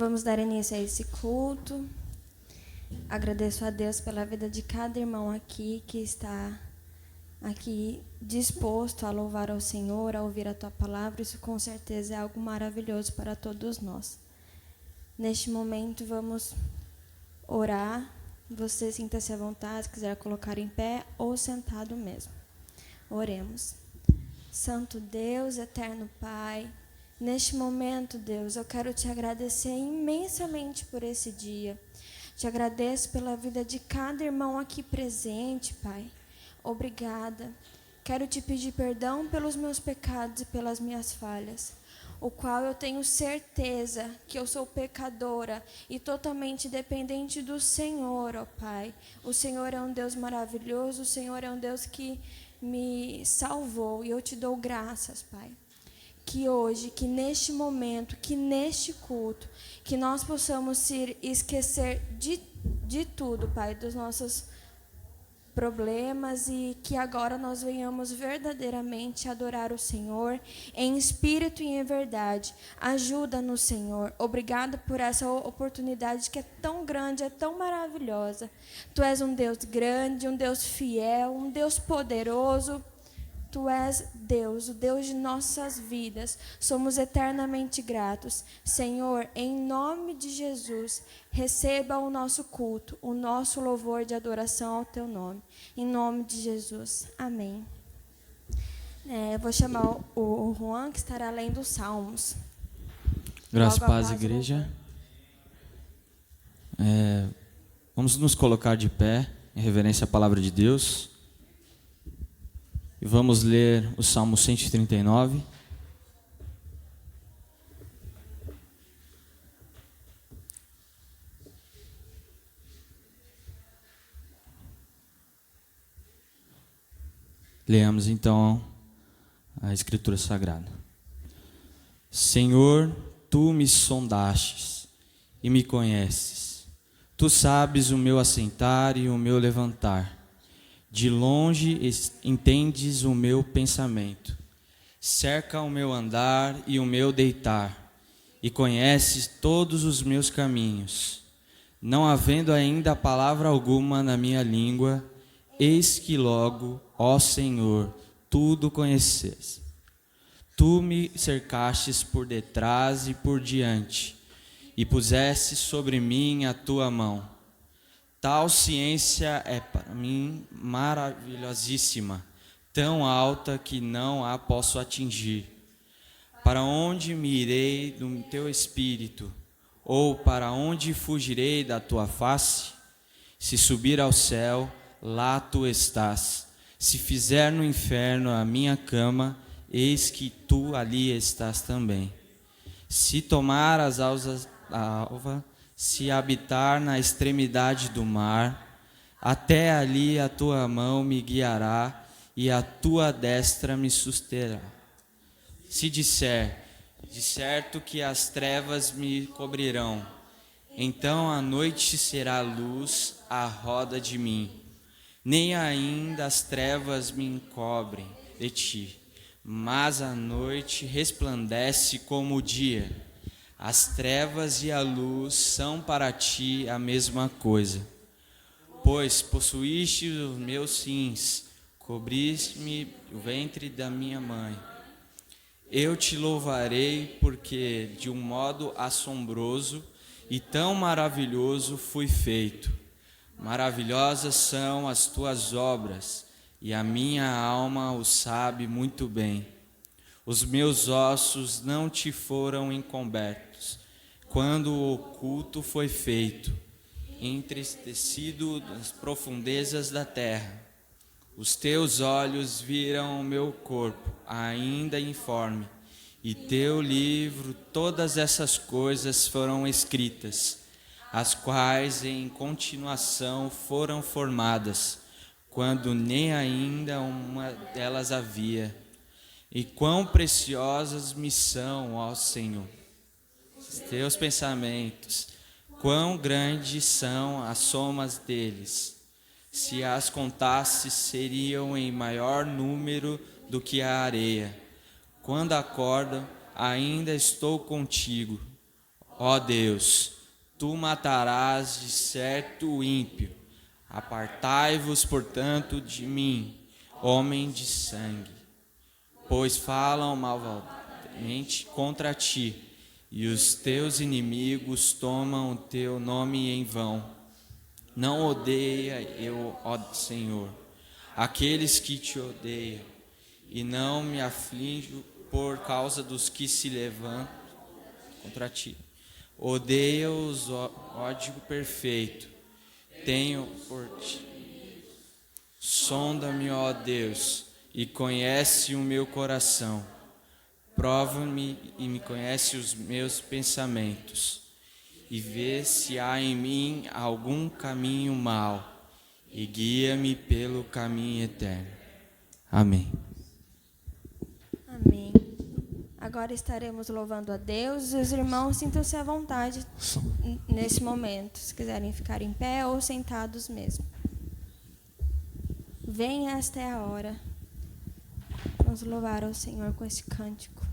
Vamos dar início a esse culto. Agradeço a Deus pela vida de cada irmão aqui que está aqui disposto a louvar ao Senhor, a ouvir a Tua palavra. Isso com certeza é algo maravilhoso para todos nós. Neste momento vamos orar. Você sinta-se à vontade, se quiser colocar em pé ou sentado mesmo. Oremos. Santo Deus, eterno Pai, neste momento, Deus, eu quero te agradecer imensamente por esse dia. Te agradeço pela vida de cada irmão aqui presente, Pai. Obrigada. Quero te pedir perdão pelos meus pecados e pelas minhas falhas, o qual eu tenho certeza que eu sou pecadora e totalmente dependente do Senhor, ó Pai. O Senhor é um Deus maravilhoso, o Senhor é um Deus que me salvou e eu te dou graças, Pai. Que hoje, que neste momento, que neste culto, que nós possamos se esquecer de tudo, Pai, dos nossos problemas, e que agora nós venhamos verdadeiramente adorar o Senhor em espírito e em verdade. Ajuda-nos, Senhor. Obrigado por essa oportunidade que é tão grande, é tão maravilhosa. Tu és um Deus grande, um Deus fiel, um Deus poderoso. Tu és Deus, o Deus de nossas vidas. Somos eternamente gratos. Senhor, em nome de Jesus, receba o nosso culto, o nosso louvor de adoração ao Teu nome. Em nome de Jesus. Amém. Eu vou chamar o Juan, que estará lendo os Salmos. Graças a paz, igreja. Vamos nos colocar de pé em reverência à palavra de Deus. E vamos ler o Salmo 139. Leamos então a Escritura Sagrada. Senhor, Tu me sondastes e me conheces. Tu sabes o meu assentar e o meu levantar. De longe entendes o meu pensamento, cerca o meu andar e o meu deitar, e conheces todos os meus caminhos. Não havendo ainda palavra alguma na minha língua, eis que logo, ó Senhor, tudo conheces. Tu me cercastes por detrás e por diante, e puseste sobre mim a tua mão. Tal ciência é para mim maravilhosíssima, tão alta que não a posso atingir. Para onde me irei do teu espírito? Ou para onde fugirei da tua face? Se subir ao céu, lá tu estás. Se fizer no inferno a minha cama, eis que tu ali estás também. Se tomar as asas da alva, se habitar na extremidade do mar, até ali a tua mão me guiará e a tua destra me susterá. Se disser, de certo que as trevas me cobrirão, então a noite será luz à roda de mim. Nem ainda as trevas me encobrem de ti, mas a noite resplandece como o dia. As trevas e a luz são para ti a mesma coisa. Pois possuíste os meus sims, cobriste-me o ventre da minha mãe. Eu te louvarei porque de um modo assombroso e tão maravilhoso fui feito. Maravilhosas são as tuas obras, e a minha alma o sabe muito bem. Os meus ossos não te foram encobertos, quando o oculto foi feito, entristecido nas profundezas da terra. Os teus olhos viram o meu corpo, ainda informe, e teu livro todas essas coisas foram escritas, as quais em continuação foram formadas, quando nem ainda uma delas havia. E quão preciosas me são, ó Senhor, os teus pensamentos, quão grandes são as somas deles. Se as contasse, seriam em maior número do que a areia. Quando acordo, ainda estou contigo. Ó Deus, tu matarás de certo o ímpio. Apartai-vos, portanto, de mim, homem de sangue, pois falam malvadamente contra ti, e os teus inimigos tomam o teu nome em vão. Não odeia eu, ó Senhor, aqueles que te odeiam, e não me aflijo por causa dos que se levantam contra ti. Odeia-os, ódio perfeito, tenho por ti. Sonda-me, ó Deus, e conhece o meu coração. Prova-me e me conhece os meus pensamentos. E vê se há em mim algum caminho mau, e guia-me pelo caminho eterno. Amém. Amém. Agora estaremos louvando a Deus. Os irmãos, sintam-se à vontade nesse momento, se quiserem ficar em pé ou sentados mesmo. Venha, esta é a hora. Vamos louvar ao Senhor com esse cântico.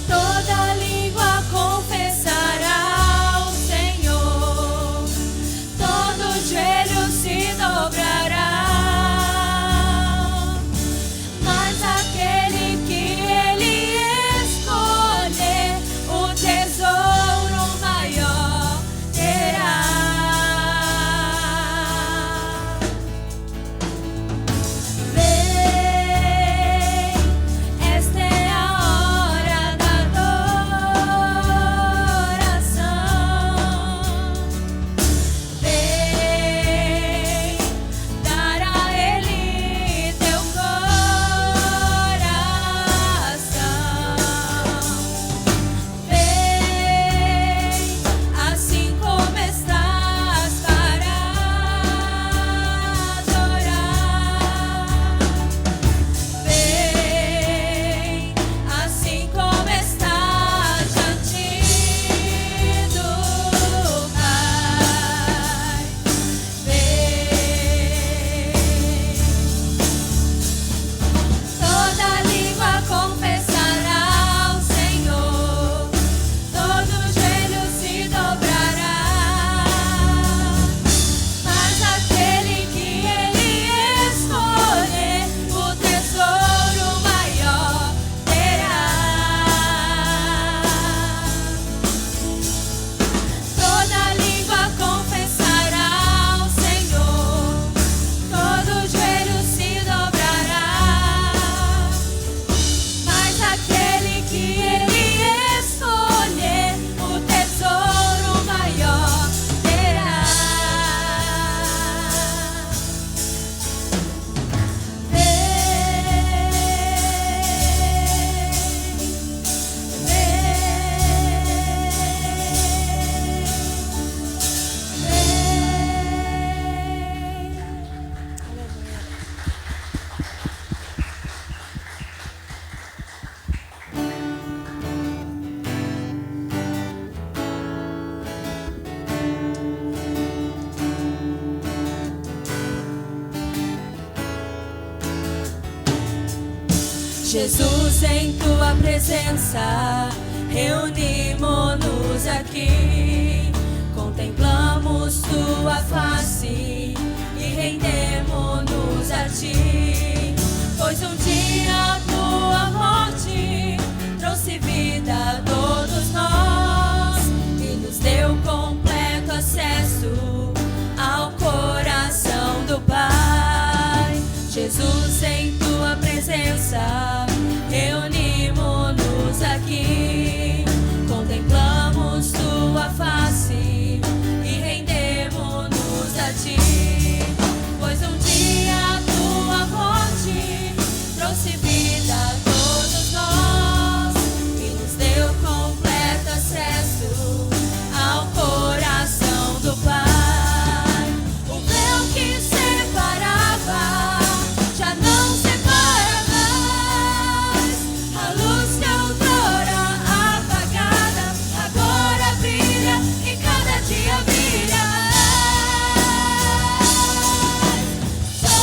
Toda língua confessará ao Senhor. Jesus, em tua presença, reunimos-nos aqui, contemplamos tua face e rendemos-nos a ti. Pois um dia tua morte trouxe vida a todos nós e nos deu completo acesso ao coração do Pai. Jesus, em tua presença, reunimos-nos aqui, contemplamos tua face e rendemos-nos a ti. Pois um dia tua morte trouxe vida a todos nós e nos deu completo acesso ao coração do Pai. O véu que separava já não separa mais. A luz que outrora apagada agora brilha e cada dia brilha mais. Só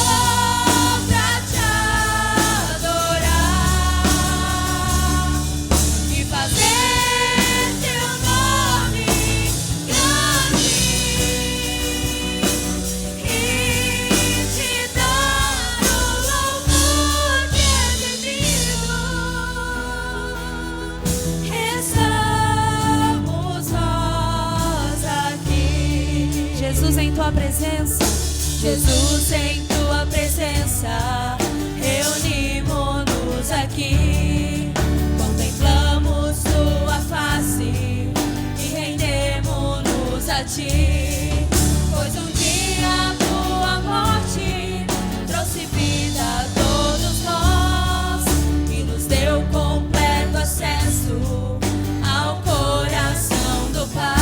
pra te adorar e fazer teu nome grande e te dar o louvor que é devido. Estamos nós aqui. Jesus, em tua presença, Jesus, em tua presença, reunimos-nos aqui, contemplamos tua face e rendemos-nos a ti. Pois um dia tua morte trouxe vida a todos nós e nos deu completo acesso ao coração do Pai.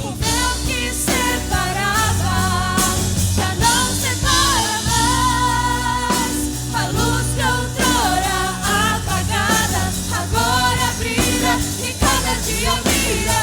O véu que separava já não separa mais. A luz que outrora apagada agora brilha e cada dia brilha.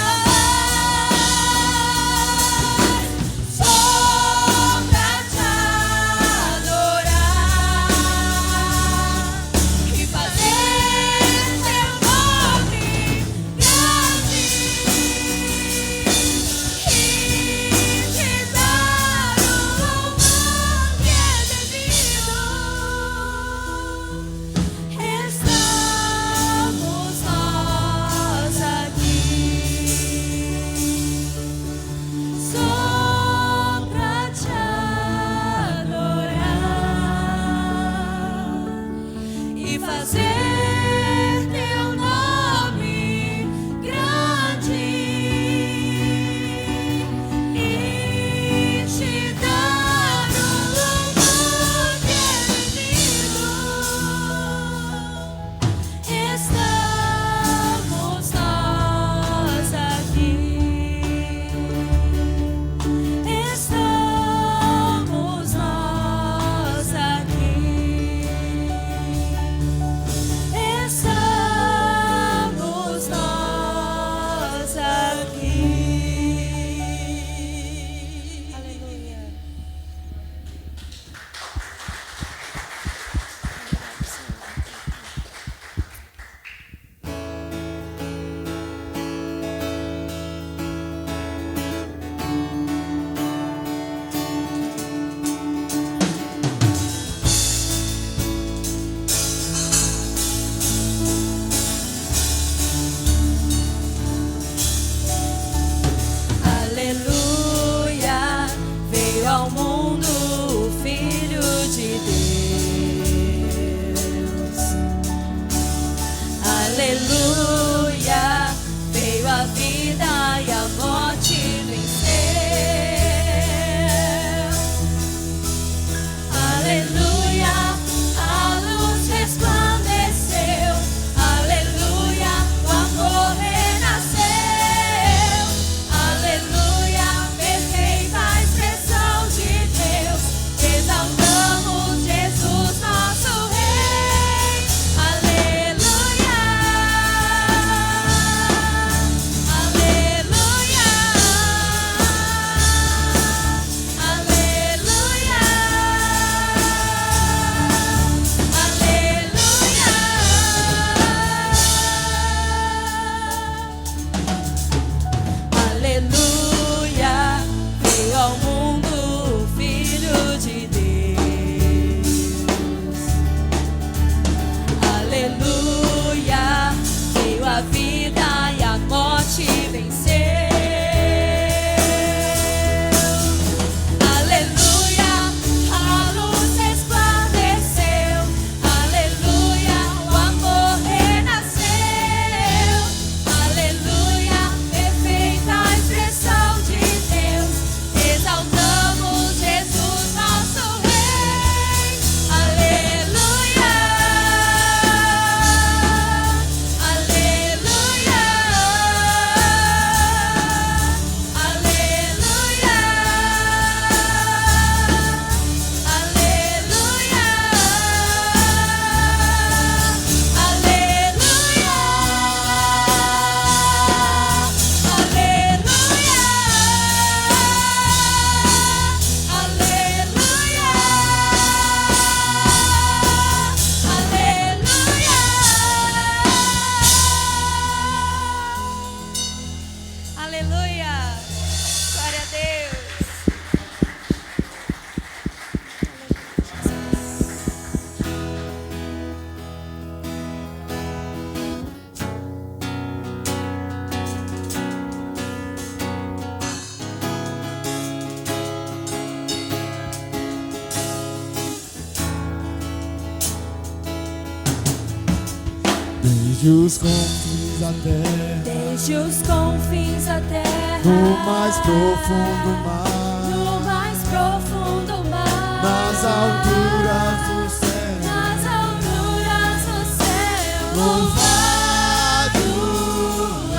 desde os confins da terra, desde os confins da terra, no mais profundo mar, no mais profundo mar, nas alturas do céu, nas alturas do céu, louvado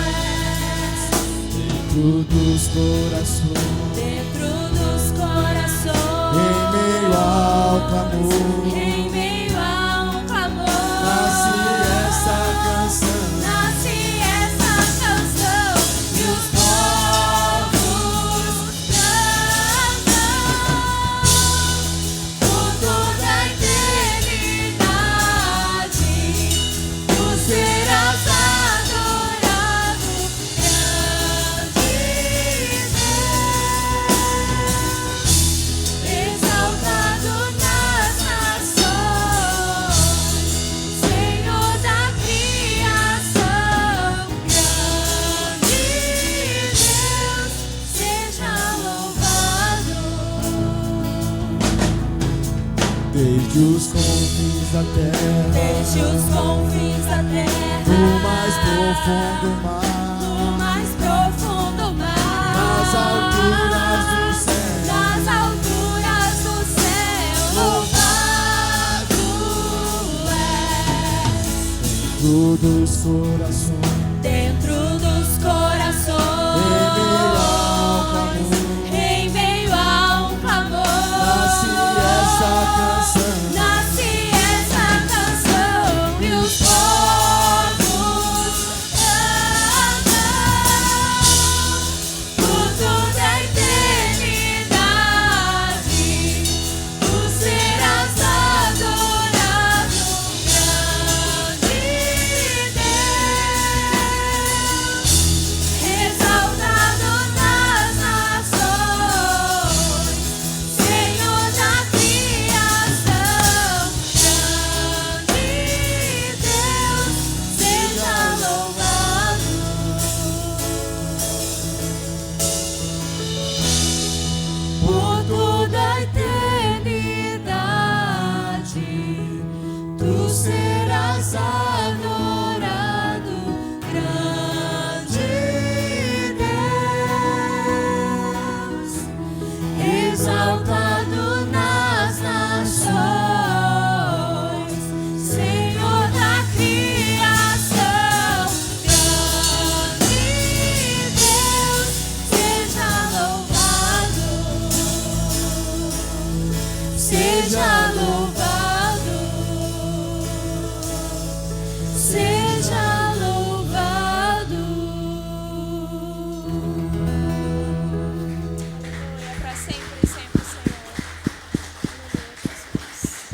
és dentro dos corações, dentro dos corações, em meio ao clamor. em meio a um clamor, Nasce essa canção, nasce essa canção, e os povos cantam por toda a eternidade. Tu serás adorado, grande Deus, exaltado nas nações, Senhor da criação, grande Deus, seja louvado. desde os confins da terra, Desde os confins da terra, no mais profundo no mar, mais profundo mar, nas alturas do céu, nas alturas do céu, louvado dentro dos corações, és, dentro dos corações, em meio ao clamor, em meio a um clamor, nasce essa canção, nasce essa canção, e os povos cantam por toda a eternidade. Tu serás adorado, grande Deus, exaltado nas nações, Senhor da criação, grande Deus, seja louvado. Por toda a eternidade, tu serás adorado, grande Deus, exaltado nas nações, Senhor da criação, grande Deus, seja louvado, seja louvado, seja louvado. Aleluia, para sempre e sempre, Senhor. Aleluia, Jesus.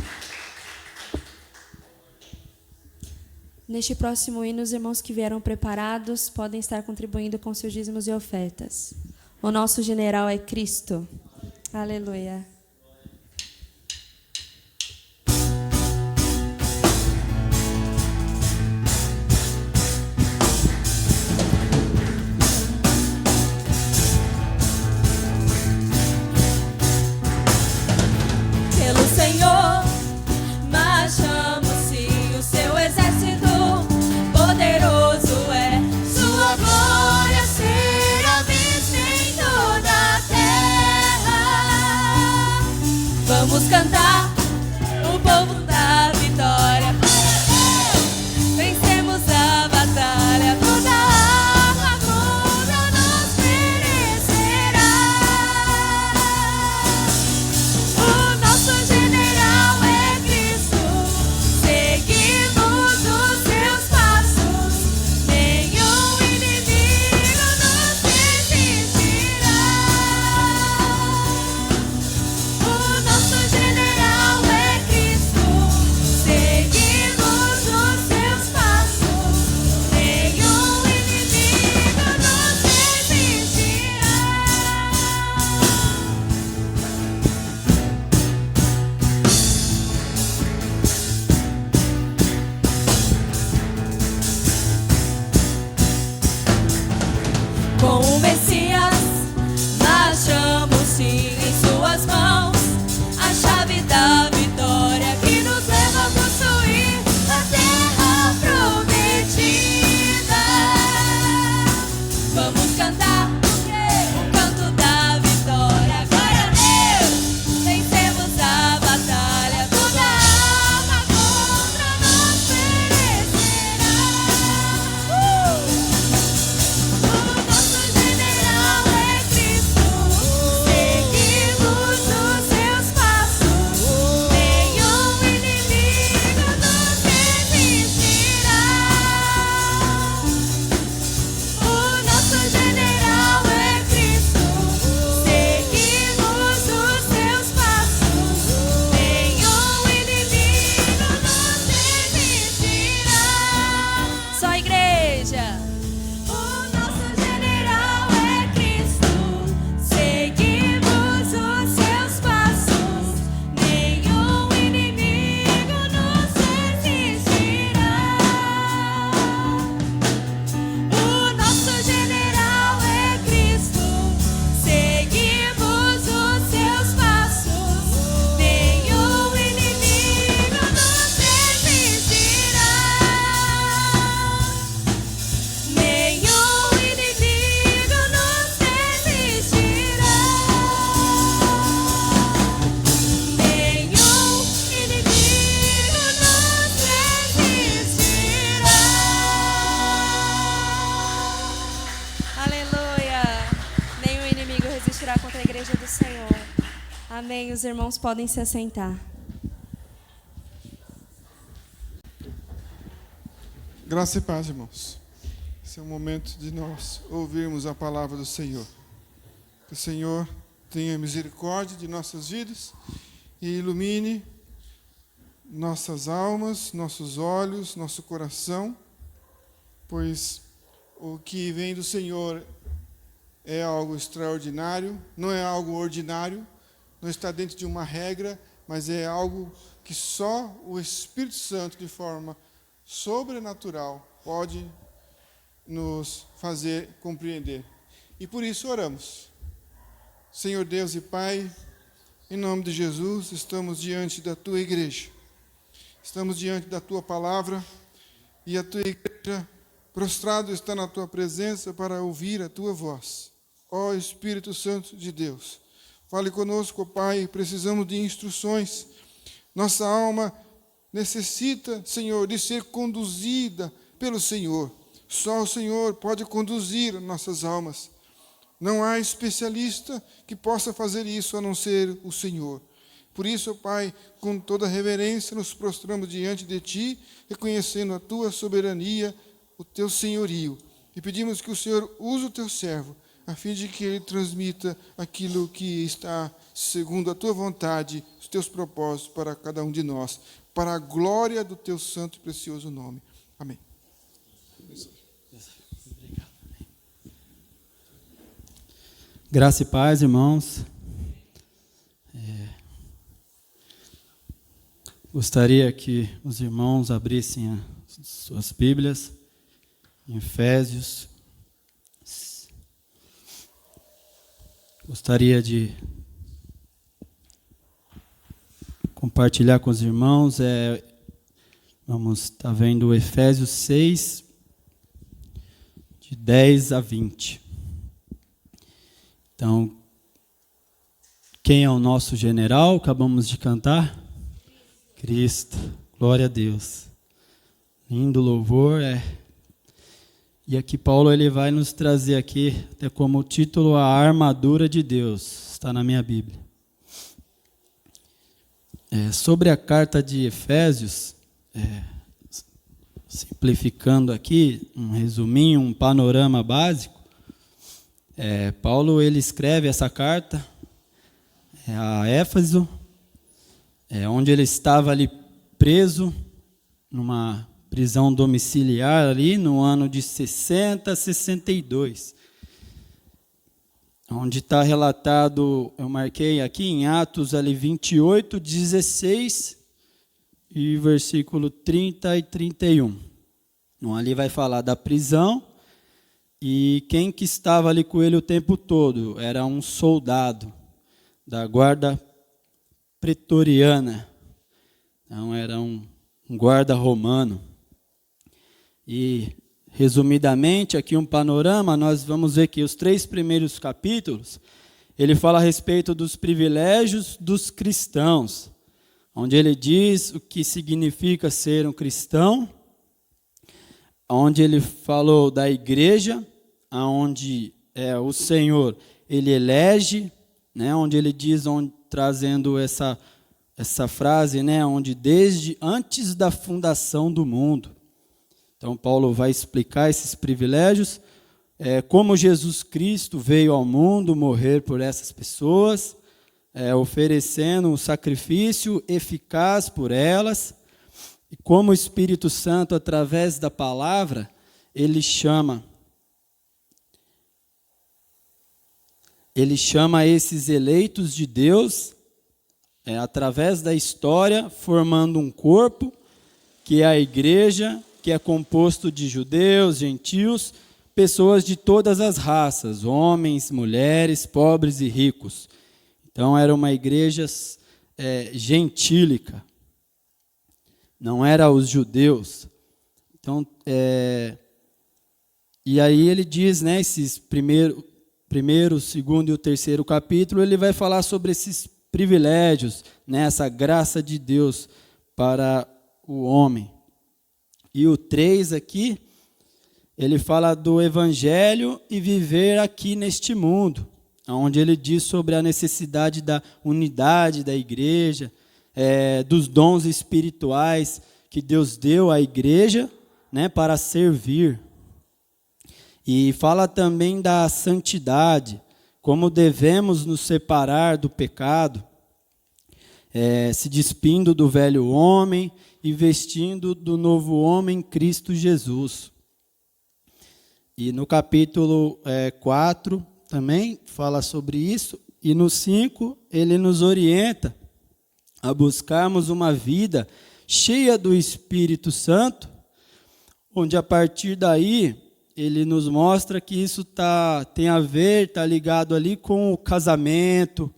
Neste próximo hino, os irmãos que vieram preparados podem estar contribuindo com seus dízimos e ofertas. O nosso general é Cristo. Aleluia. Pelo Senhor, marchamos-se, o seu exército poderoso é. Sua glória será vista em toda a terra. Vamos cantar o povo da vitória. Vencemos a batalha, toda armadura nos perecerá. O nosso general é Cristo, seguimos os seus passos, nenhum inimigo nos resistirá. O nosso general orar contra a igreja do Senhor. Amém. Os irmãos podem se assentar. Graça e paz, irmãos. Esse é o momento de nós ouvirmos a palavra do Senhor. Que o Senhor tenha misericórdia de nossas vidas e ilumine nossas almas, nossos olhos, nosso coração, pois o que vem do Senhor é algo extraordinário, não é algo ordinário, não está dentro de uma regra, mas é algo que só o Espírito Santo, de forma sobrenatural, pode nos fazer compreender. E por isso oramos. Senhor Deus e Pai, em nome de Jesus, estamos diante da Tua igreja. Estamos diante da Tua palavra e a Tua igreja prostrado está na Tua presença para ouvir a Tua voz. Ó Espírito Santo de Deus, fale conosco, Pai, precisamos de instruções. Nossa alma necessita, Senhor, de ser conduzida pelo Senhor. Só o Senhor pode conduzir nossas almas. Não há especialista que possa fazer isso a não ser o Senhor. Por isso, Pai, com toda reverência, nos prostramos diante de Ti, reconhecendo a Tua soberania, o Teu senhorio. E pedimos que o Senhor use o Teu servo, a fim de que ele transmita aquilo que está segundo a Tua vontade, os Teus propósitos para cada um de nós, para a glória do Teu santo e precioso nome. Amém. Graça e paz, irmãos. Gostaria que os irmãos abrissem as suas Bíblias em Efésios. Gostaria de compartilhar com os irmãos. Vamos estar vendo Efésios 6, de 10 a 20. Então, quem é o nosso general? Acabamos de cantar. Cristo. Glória a Deus. Lindo louvor. E aqui Paulo ele vai nos trazer aqui, até como título, a armadura de Deus. Está na minha Bíblia. Sobre a carta de Efésios, simplificando aqui, um resuminho, um panorama básico, Paulo ele escreve essa carta a Éfeso, onde ele estava ali preso, numa prisão domiciliar ali, no ano de 60 a 62. Onde está relatado, eu marquei aqui em Atos ali 28, 16 e versículo 30 e 31. Então, ali vai falar da prisão e quem que estava ali com ele o tempo todo? Era um soldado da guarda pretoriana. Então, era um guarda romano. E, resumidamente, aqui um panorama, nós vamos ver que os 3 primeiros capítulos, ele fala a respeito dos privilégios dos cristãos, onde ele diz o que significa ser um cristão, onde ele falou da igreja, onde o Senhor ele elege, né, onde ele diz, trazendo essa frase, né, onde desde antes da fundação do mundo. Então, Paulo vai explicar esses privilégios, como Jesus Cristo veio ao mundo morrer por essas pessoas, oferecendo um sacrifício eficaz por elas, e como o Espírito Santo, através da palavra, ele chama esses eleitos de Deus, através da história, formando um corpo, que é a igreja, que é composto de judeus, gentios, pessoas de todas as raças, homens, mulheres, pobres e ricos. Então, era uma igreja gentílica, não era os judeus. Então, e aí ele diz, né, esses primeiro, segundo e o terceiro capítulo, ele vai falar sobre esses privilégios, né, essa graça de Deus para o homem. E o 3 aqui, ele fala do evangelho e viver aqui neste mundo, onde ele diz sobre a necessidade da unidade da igreja, dos dons espirituais que Deus deu à igreja, né, para servir. E fala também da santidade, como devemos nos separar do pecado, se despindo do velho homem e vestindo do novo homem, Cristo Jesus. E no capítulo 4 também fala sobre isso, e no 5 ele nos orienta a buscarmos uma vida cheia do Espírito Santo, onde a partir daí ele nos mostra que isso tem a ver, está ligado ali com o casamento.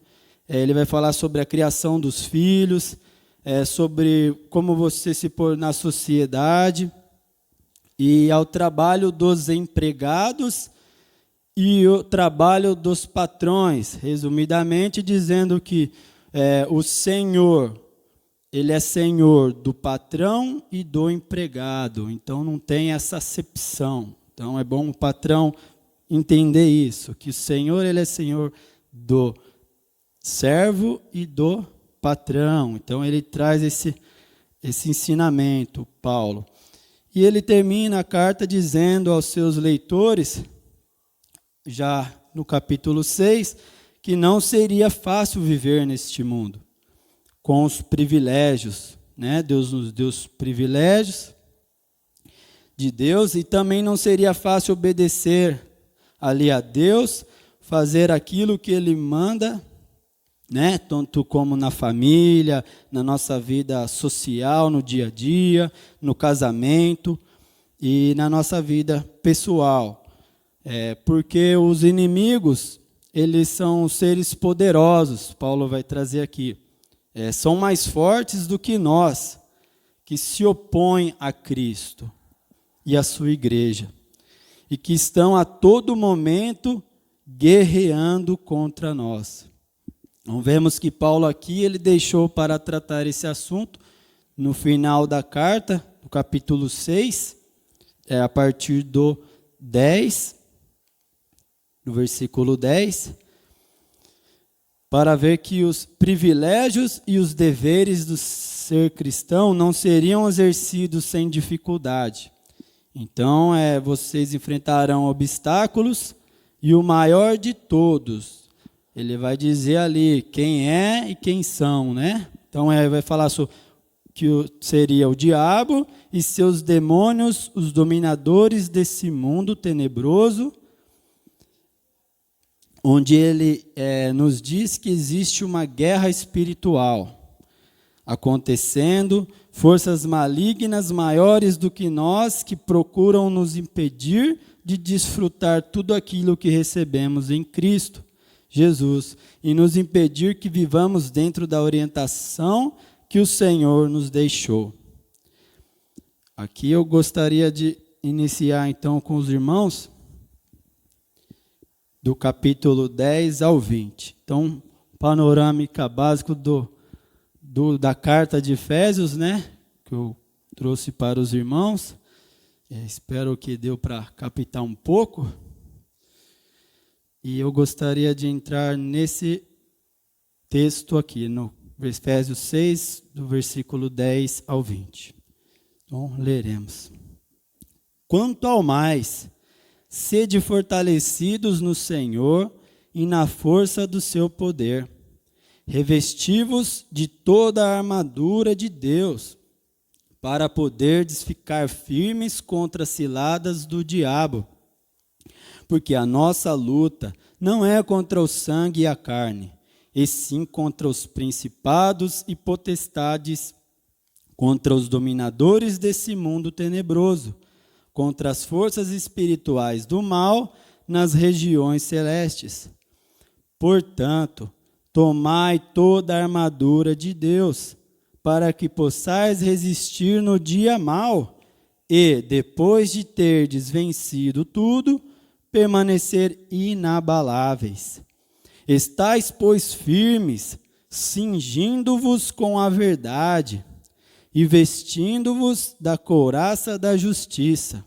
Ele vai falar sobre a criação dos filhos, sobre como você se pôr na sociedade, e ao trabalho dos empregados e o trabalho dos patrões, resumidamente dizendo que o Senhor, ele é Senhor do patrão e do empregado, então não tem essa acepção. Então é bom o patrão entender isso, que o Senhor, ele é Senhor do servo e do patrão. Então ele traz esse ensinamento, Paulo. E ele termina a carta dizendo aos seus leitores, já no capítulo 6, que não seria fácil viver neste mundo, com os privilégios, né? Deus nos deu os privilégios de Deus, e também não seria fácil obedecer ali a Deus, fazer aquilo que Ele manda, né? Tanto como na família, na nossa vida social, no dia a dia, no casamento e na nossa vida pessoal. Porque os inimigos, eles são seres poderosos, Paulo vai trazer aqui. São mais fortes do que nós, que se opõem a Cristo e a sua igreja, e que estão a todo momento guerreando contra nós. Então, vemos que Paulo aqui, ele deixou para tratar esse assunto no final da carta, no capítulo 6, a partir do 10, no versículo 10, para ver que os privilégios e os deveres do ser cristão não seriam exercidos sem dificuldade. Então, vocês enfrentarão obstáculos, e o maior de todos, ele vai dizer ali quem é e quem são, né? Então, vai falar sobre que seria o diabo e seus demônios, os dominadores desse mundo tenebroso, onde ele nos diz que existe uma guerra espiritual acontecendo, forças malignas maiores do que nós que procuram nos impedir de desfrutar tudo aquilo que recebemos em Cristo Jesus e nos impedir que vivamos dentro da orientação que o Senhor nos deixou. Aqui eu gostaria de iniciar então com os irmãos do capítulo 10 ao 20. Então, panorâmica básica da carta de Efésios, né, que eu trouxe para os irmãos. Espero que deu para captar um pouco. E eu gostaria de entrar nesse texto aqui, no Efésios 6, do versículo 10 ao 20. Então, leremos. Quanto ao mais, sede fortalecidos no Senhor e na força do seu poder. Revesti-vos de toda a armadura de Deus, para poderdes ficar firmes contra as ciladas do diabo. Porque a nossa luta não é contra o sangue e a carne, e sim contra os principados e potestades, contra os dominadores desse mundo tenebroso, contra as forças espirituais do mal nas regiões celestes. Portanto, tomai toda a armadura de Deus, para que possais resistir no dia mau, e, depois de terdes vencido tudo, permanecer inabaláveis. Estais, pois, firmes, cingindo-vos com a verdade, e vestindo-vos da couraça da justiça,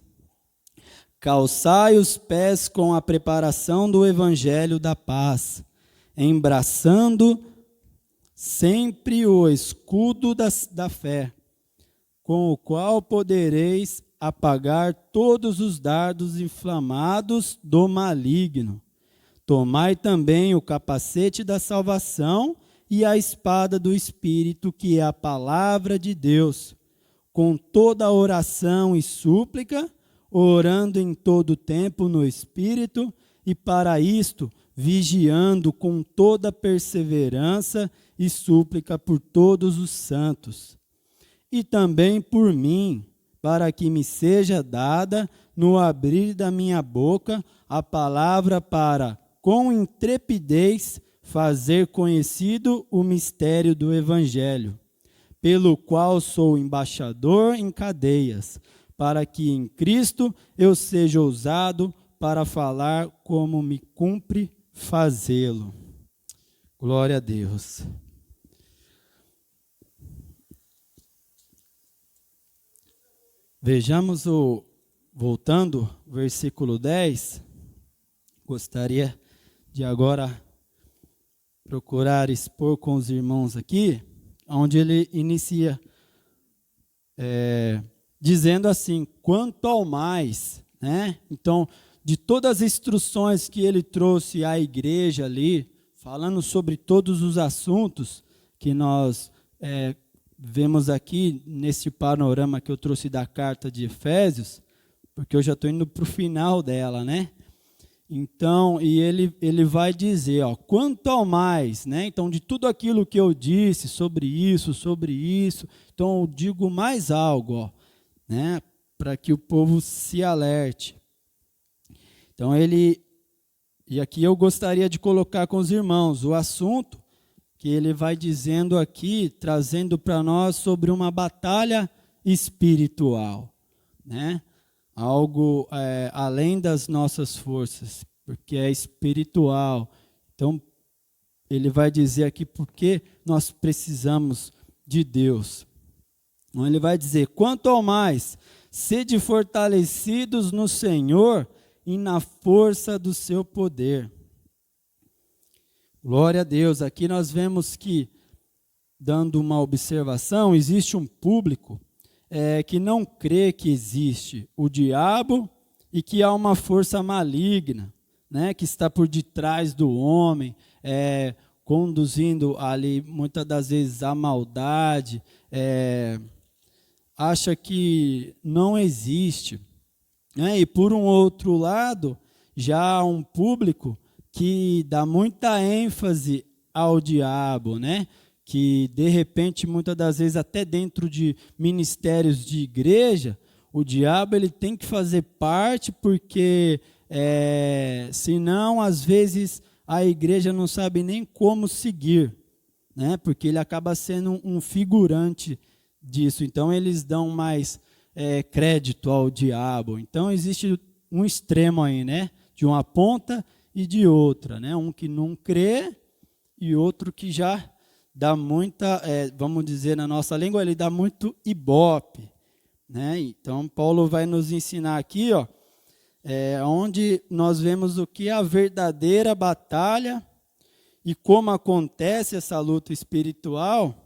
Calçai os pés com a preparação do evangelho da paz, embraçando sempre o escudo da fé, com o qual podereis apagar todos os dardos inflamados do maligno. Tomai também o capacete da salvação e a espada do Espírito, que é a palavra de Deus, com toda oração e súplica, orando em todo tempo no Espírito, e para isto, vigiando com toda perseverança e súplica por todos os santos. E também por mim, para que me seja dada, no abrir da minha boca, a palavra para, com intrepidez, fazer conhecido o mistério do Evangelho, pelo qual sou embaixador em cadeias, para que em Cristo eu seja ousado para falar como me cumpre fazê-lo. Glória a Deus. Vejamos voltando, versículo 10. Gostaria de agora procurar expor com os irmãos aqui, onde ele inicia dizendo assim, quanto ao mais, né? Então, de todas as instruções que ele trouxe à igreja ali, falando sobre todos os assuntos que nós vemos aqui nesse panorama que eu trouxe da carta de Efésios, porque eu já estou indo para o final dela, né? Então, e ele vai dizer, ó, quanto ao mais, né? Então, de tudo aquilo que eu disse sobre isso, então eu digo mais algo, ó, né? Para que o povo se alerte. Então, e aqui eu gostaria de colocar com os irmãos o assunto que ele vai dizendo aqui, trazendo para nós sobre uma batalha espiritual, né? Algo além das nossas forças, porque é espiritual. Então, ele vai dizer aqui por que nós precisamos de Deus. Então, ele vai dizer, quanto ao mais, sede fortalecidos no Senhor e na força do seu poder. Glória a Deus. Aqui nós vemos que, dando uma observação, existe um público que não crê que existe o diabo e que há uma força maligna, né, que está por detrás do homem, conduzindo ali, muitas das vezes, a maldade, acha que não existe. Né? E, por um outro lado, já há um público que dá muita ênfase ao diabo, né? Que, de repente, muitas das vezes, até dentro de ministérios de igreja, o diabo ele tem que fazer parte, porque, senão, às vezes, a igreja não sabe nem como seguir, né? Porque ele acaba sendo um figurante disso. Então, eles dão mais crédito ao diabo. Então, existe um extremo aí, né? De uma ponta e de outra, né? Um que não crê e outro que já dá muita, vamos dizer na nossa língua, ele dá muito ibope, né? Então, Paulo vai nos ensinar aqui, ó, onde nós vemos o que é a verdadeira batalha e como acontece essa luta espiritual,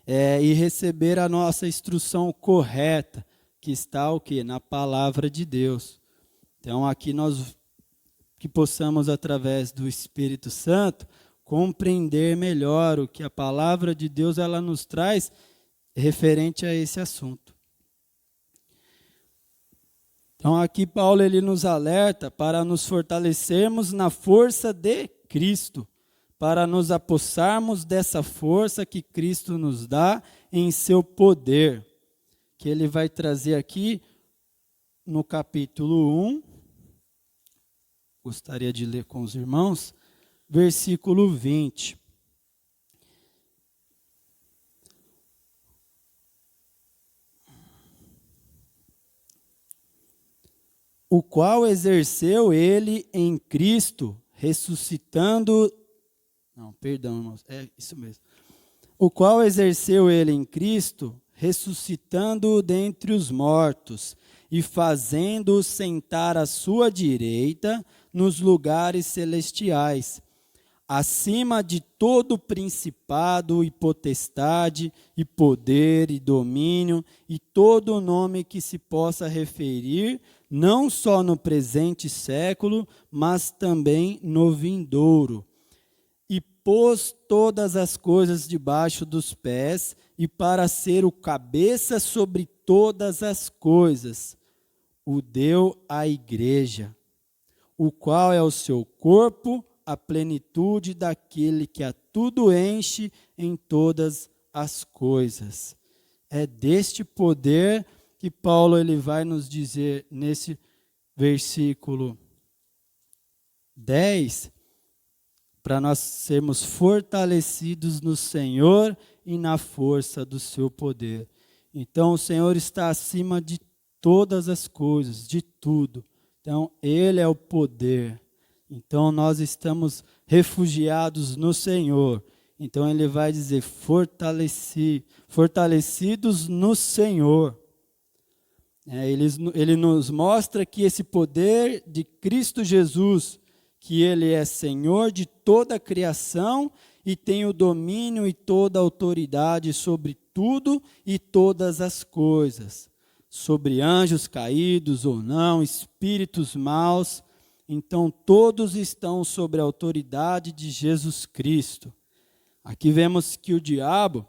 e receber a nossa instrução correta, que está o quê? Na palavra de Deus. Então, aqui nós que possamos, através do Espírito Santo, compreender melhor o que a palavra de Deus ela nos traz referente a esse assunto. Então, aqui Paulo ele nos alerta para nos fortalecermos na força de Cristo, para nos apossarmos dessa força que Cristo nos dá em seu poder, que ele vai trazer aqui no capítulo 1, gostaria de ler com os irmãos, versículo 20. O qual exerceu ele em Cristo, ressuscitando... Não, perdão, irmãos, isso mesmo. O qual exerceu ele em Cristo, ressuscitando-o dentre os mortos, e fazendo-o sentar à sua direita nos lugares celestiais, acima de todo principado e potestade e poder e domínio e todo nome que se possa referir, não só no presente século, mas também no vindouro. E pôs todas as coisas debaixo dos pés, e para ser o cabeça sobre todas as coisas, o deu à igreja, o qual é o seu corpo, a plenitude daquele que a tudo enche em todas as coisas. É deste poder que Paulo ele vai nos dizer nesse versículo 10, para nós sermos fortalecidos no Senhor e na força do seu poder. Então o Senhor está acima de todas as coisas, de tudo. Então Ele é o poder. Então nós estamos refugiados no Senhor. Então Ele vai dizer, fortalecidos no Senhor. Ele nos mostra que esse poder de Cristo Jesus, que Ele é Senhor de toda a criação e tem o domínio e toda a autoridade sobre tudo e todas as coisas, sobre anjos caídos ou não, espíritos maus. Então todos estão sob a autoridade de Jesus Cristo. Aqui vemos que o diabo,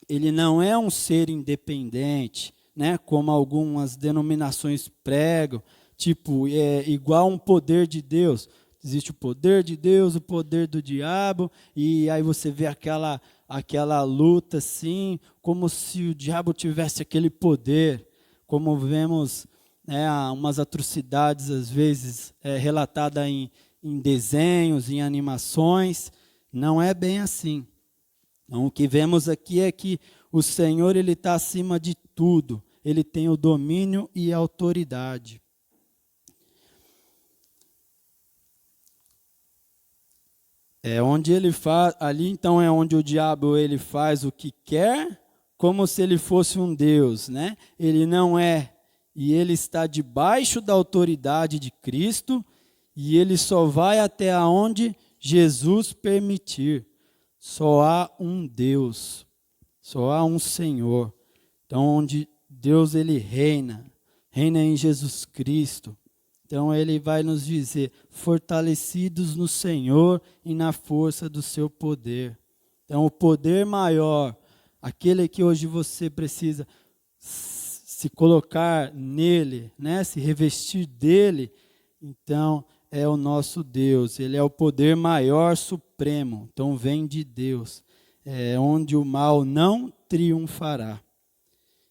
ele não é um ser independente, né, como algumas denominações pregam, tipo, é igual um poder de Deus. Existe o poder de Deus, o poder do diabo, e aí você vê aquela luta assim, como se o diabo tivesse aquele poder, como vemos umas atrocidades às vezes relatadas em desenhos, em animações. Não é bem assim. Então, o que vemos aqui é que o Senhor ele está acima de tudo. Ele tem o domínio e a autoridade. Onde ele faz, ali então é onde o diabo ele faz o que quer, como se ele fosse um Deus, né? Ele não é, e ele está debaixo da autoridade de Cristo, e ele só vai até onde Jesus permitir. Só há um Deus, só há um Senhor. Então onde Deus ele reina em Jesus Cristo. Então ele vai nos dizer, fortalecidos no Senhor e na força do seu poder. Então o poder maior, aquele que hoje você precisa se colocar nele, né, se revestir dele, então é o nosso Deus. Ele é o poder maior supremo, então vem de Deus, onde o mal não triunfará.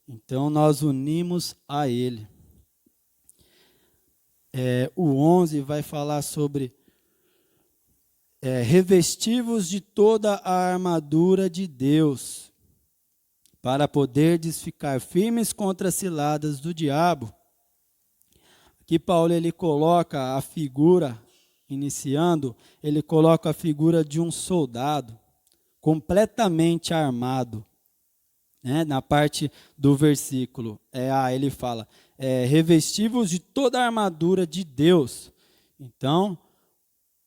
Então nós unimos a ele. O 11 vai falar sobre revestivos de toda a armadura de Deus, para poderdes ficar firmes contra as ciladas do diabo. Aqui Paulo ele coloca a figura, iniciando, ele coloca a figura de um soldado, completamente armado. Na parte do versículo, ele fala, revestivos de toda a armadura de Deus. Então,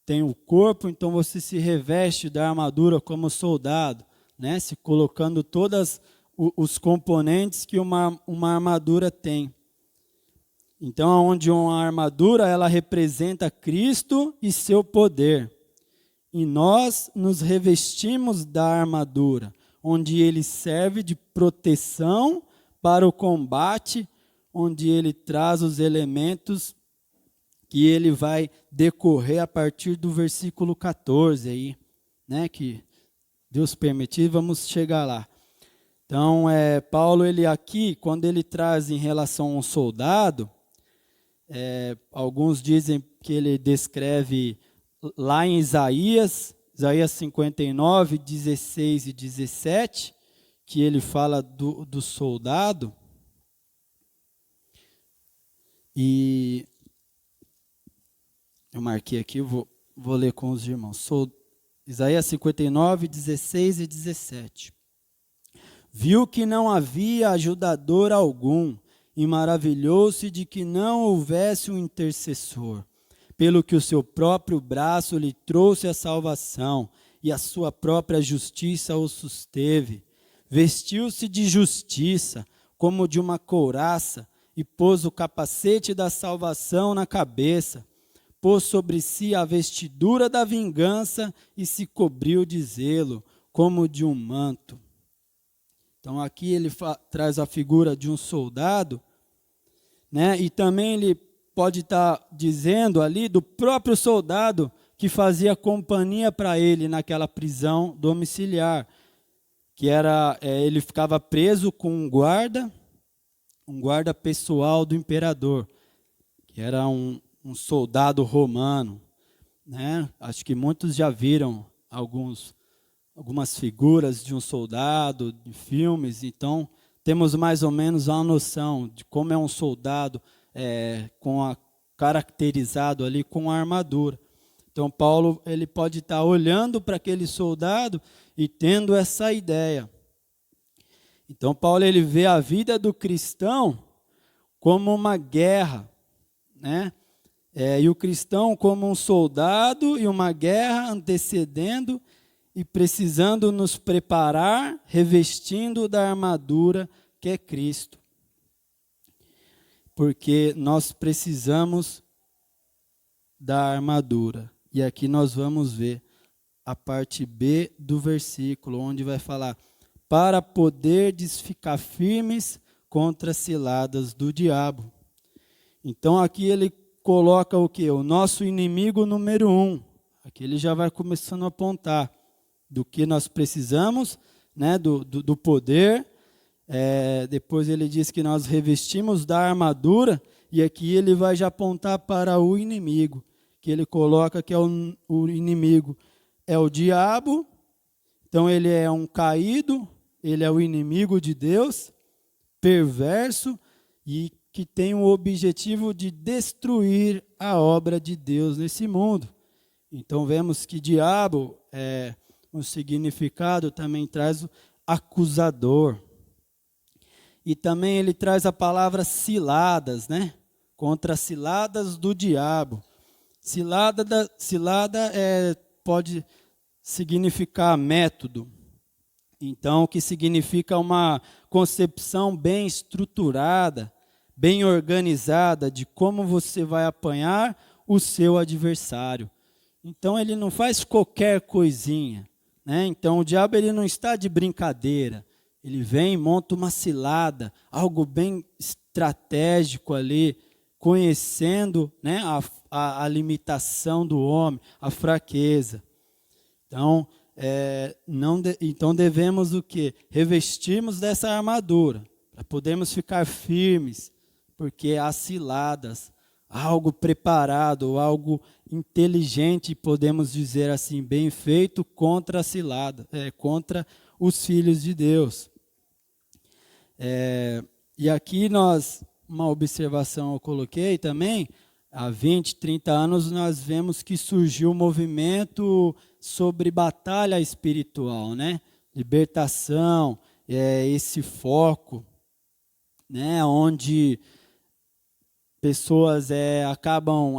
tem o corpo, então você se reveste da armadura como soldado, né? Se colocando todos os componentes que uma armadura tem. Então, onde uma armadura, ela representa Cristo e seu poder. E nós nos revestimos da armadura, onde ele serve de proteção para o combate, onde ele traz os elementos que ele vai decorrer a partir do versículo 14 aí, né, que Deus permitir, vamos chegar lá. Então, Paulo ele aqui, quando ele traz em relação ao soldado, alguns dizem que ele descreve lá em Isaías 59, 16 e 17, que ele fala do soldado. E eu marquei aqui, vou ler com os irmãos. Isaías 59, 16 e 17. Viu que não havia ajudador algum, e maravilhou-se de que não houvesse um intercessor, pelo que o seu próprio braço lhe trouxe a salvação, e a sua própria justiça o susteve. Vestiu-se de justiça, como de uma couraça, e pôs o capacete da salvação na cabeça. Pôs sobre si a vestidura da vingança e se cobriu de zelo, como de um manto. Então aqui ele traz a figura de um soldado, né? E também ele pode estar dizendo ali do próprio soldado que fazia companhia para ele naquela prisão domiciliar, que era, ele ficava preso com um guarda pessoal do imperador, que era um soldado romano, né? Acho que muitos já viram algumas figuras de um soldado de filmes, então temos mais ou menos uma noção de como é um soldado caracterizado ali com a armadura. Então Paulo ele pode estar olhando para aquele soldado e tendo essa ideia. Então Paulo ele vê a vida do cristão como uma guerra, né? E o cristão como um soldado e uma guerra antecedendo e precisando nos preparar, revestindo da armadura que é Cristo. Porque nós precisamos da armadura. E aqui nós vamos ver a parte B do versículo, onde vai falar: para poderdes ficar firmes contra as ciladas do diabo. Então aqui ele coloca o quê? O nosso inimigo número 1. Aqui ele já vai começando a apontar do que nós precisamos, né? do poder. Depois ele diz que nós revestimos da armadura, e aqui ele vai já apontar para o inimigo, que ele coloca que é o inimigo é o diabo. Então ele é um caído, ele é o inimigo de Deus, perverso, e que tem o objetivo de destruir a obra de Deus nesse mundo. Então vemos que diabo, um significado também traz o acusador. E também ele traz a palavra ciladas, né? Contra as ciladas do diabo. Cilada pode significar método. Então, que significa uma concepção bem estruturada, bem organizada de como você vai apanhar o seu adversário. Então, ele não faz qualquer coisinha, né? Então, o diabo ele não está de brincadeira. Ele vem e monta uma cilada, algo bem estratégico ali, conhecendo, né, a limitação do homem, a fraqueza. Então devemos o quê? Revestirmos dessa armadura, para podermos ficar firmes, porque há ciladas, algo preparado, algo inteligente, podemos dizer assim, bem feito contra a cilada, contra os filhos de Deus. E aqui uma observação eu coloquei também, há 20, 30 anos nós vemos que surgiu um movimento sobre batalha espiritual, né? Libertação, esse foco, né? Onde pessoas acabam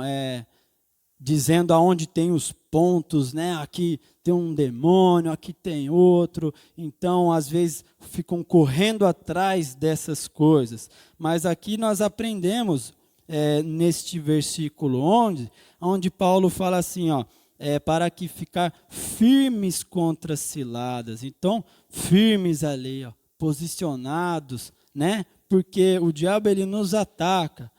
dizendo aonde tem os pontos, né? Aqui tem um demônio, aqui tem outro. Então, às vezes, ficam correndo atrás dessas coisas. Mas aqui nós aprendemos, neste versículo onde Paulo fala assim, para que ficar firmes contra as ciladas. Então, firmes ali, posicionados, né? Porque o diabo ele nos ataca.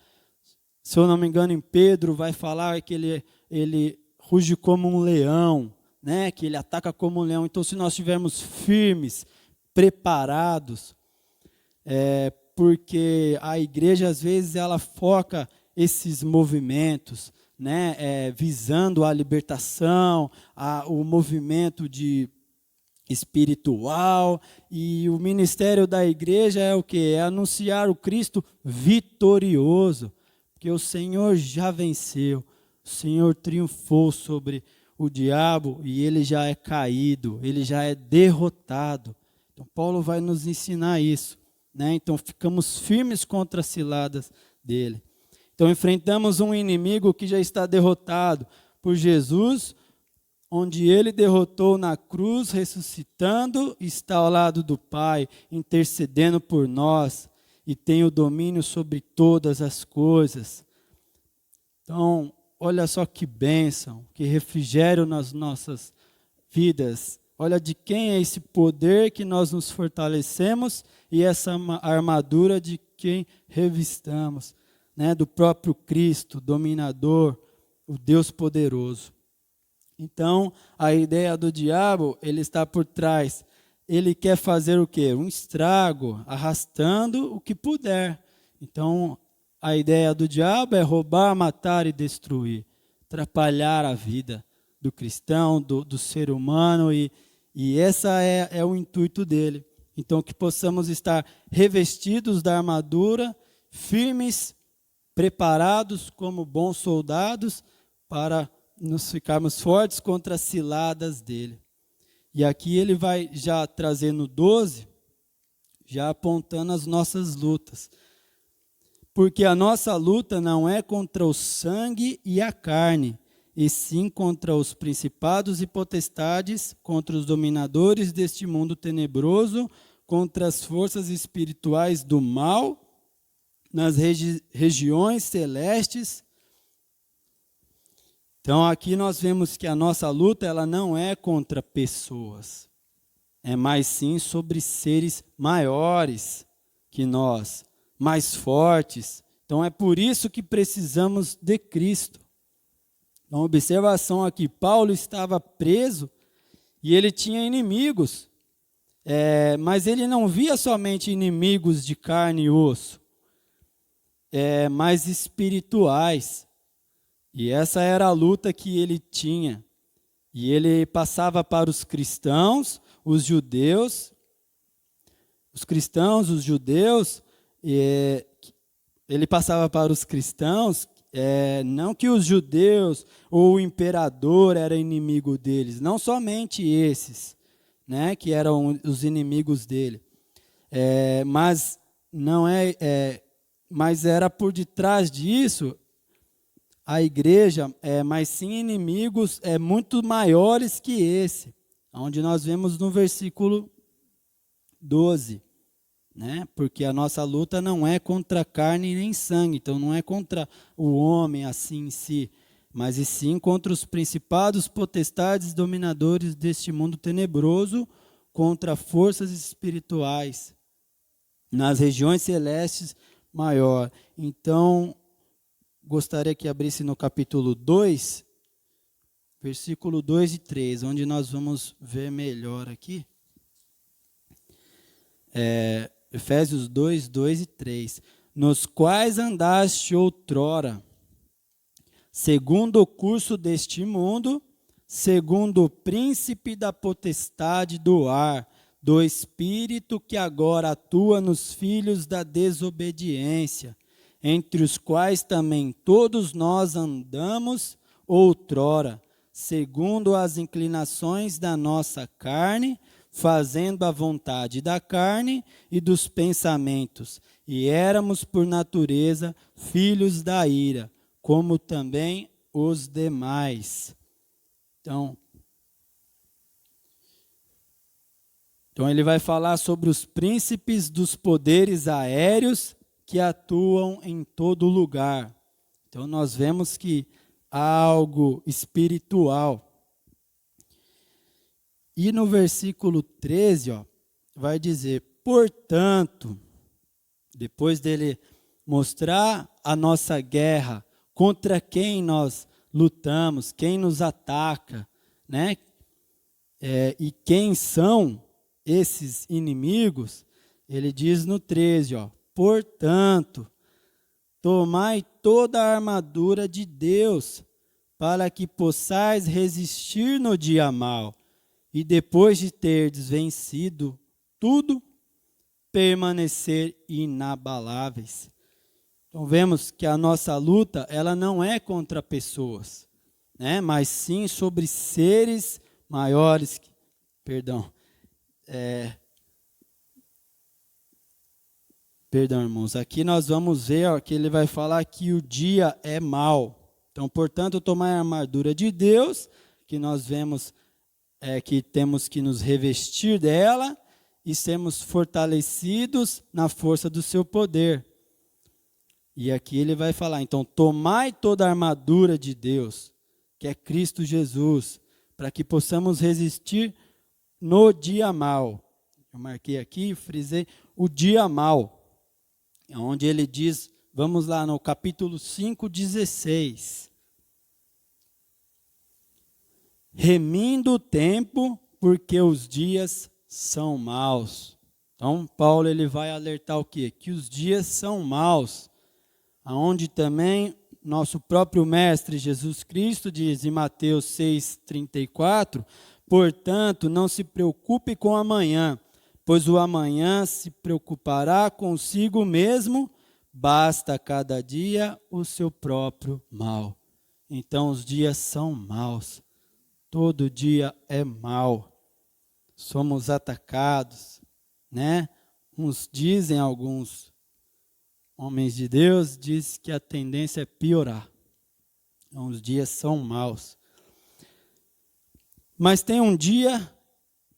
Se eu não me engano, em Pedro vai falar que ele ruge como um leão, né? Que ele ataca como um leão. Então, se nós estivermos firmes, preparados, porque a igreja, às vezes, ela foca esses movimentos, né? Visando a libertação, o movimento espiritual, e o ministério da igreja é o quê? É anunciar o Cristo vitorioso, porque o Senhor já venceu, o Senhor triunfou sobre o diabo e ele já é caído, ele já é derrotado. Então Paulo vai nos ensinar isso, né? Então ficamos firmes contra as ciladas dele. Então enfrentamos um inimigo que já está derrotado por Jesus, onde ele derrotou na cruz, ressuscitando, está ao lado do Pai, intercedendo por nós e tem o domínio sobre todas as coisas. Então, olha só que bênção, que refrigério nas nossas vidas. Olha de quem é esse poder que nós nos fortalecemos e essa armadura de quem revistamos, né? Do próprio Cristo, dominador, o Deus poderoso. Então, a ideia do diabo, ele está por trás. Ele quer fazer o quê? Um estrago, arrastando o que puder. Então, a ideia do diabo é roubar, matar e destruir, atrapalhar a vida do cristão, do ser humano, e essa é o intuito dele. Então, que possamos estar revestidos da armadura, firmes, preparados como bons soldados para nos ficarmos fortes contra as ciladas dele. E aqui ele vai já trazer no 12, já apontando as nossas lutas. Porque a nossa luta não é contra o sangue e a carne, e sim contra os principados e potestades, contra os dominadores deste mundo tenebroso, contra as forças espirituais do mal, nas regiões celestes. Então aqui nós vemos que a nossa luta ela não é contra pessoas, é mais sim sobre seres maiores que nós, mais fortes. Então é por isso que precisamos de Cristo. Então observação aqui, Paulo estava preso e ele tinha inimigos, mas ele não via somente inimigos de carne e osso, mas espirituais. E essa era a luta que ele tinha. E ele passava para os cristãos, os judeus, ele passava para os cristãos, não que os judeus ou o imperador era inimigo deles, não somente esses, né, que eram os inimigos dele, mas era por detrás disso a igreja, mas sim inimigos muito maiores que esse, onde nós vemos no versículo 12, né? Porque a nossa luta não é contra carne nem sangue, então não é contra o homem assim em si, mas e sim contra os principados, potestades, dominadores deste mundo tenebroso, contra forças espirituais nas regiões celestes maior. Então, gostaria que abrisse no capítulo 2, versículo 2 e 3, onde nós vamos ver melhor aqui. Efésios 2, 2 e 3. Nos quais andaste outrora, segundo o curso deste mundo, segundo o príncipe da potestade do ar, do espírito que agora atua nos filhos da desobediência, entre os quais também todos nós andamos outrora, segundo as inclinações da nossa carne, fazendo a vontade da carne e dos pensamentos, e éramos por natureza filhos da ira, como também os demais. Então ele vai falar sobre os príncipes dos poderes aéreos que atuam em todo lugar. Então nós vemos que há algo espiritual. E no versículo 13, vai dizer, portanto, depois dele mostrar a nossa guerra, contra quem nós lutamos, quem nos ataca, né? E quem são esses inimigos, ele diz no 13, portanto, tomai toda a armadura de Deus, para que possais resistir no dia mau, e depois de terdes vencido tudo, permanecer inabaláveis. Então vemos que a nossa luta, ela não é contra pessoas, né? Mas sim sobre seres maiores, Perdão, irmãos. Aqui nós vamos ver ó, que ele vai falar que o dia é mau. Então, portanto, tomar a armadura de Deus, que nós vemos que temos que nos revestir dela e sermos fortalecidos na força do seu poder. E aqui ele vai falar, então, tomai toda a armadura de Deus, que é Cristo Jesus, para que possamos resistir no dia mau. Eu marquei aqui, frisei, o dia mau. Onde ele diz, vamos lá no capítulo 5:16. Remindo o tempo, porque os dias são maus. Então, Paulo ele vai alertar o quê? Que os dias são maus. Aonde também nosso próprio mestre Jesus Cristo diz em Mateus 6:34, portanto, não se preocupe com o amanhã, pois o amanhã se preocupará consigo mesmo, basta a cada dia o seu próprio mal. Então os dias são maus, todo dia é mau, somos atacados, né? Uns dizem, alguns homens de Deus, diz que a tendência é piorar. Então os dias são maus. Mas tem um dia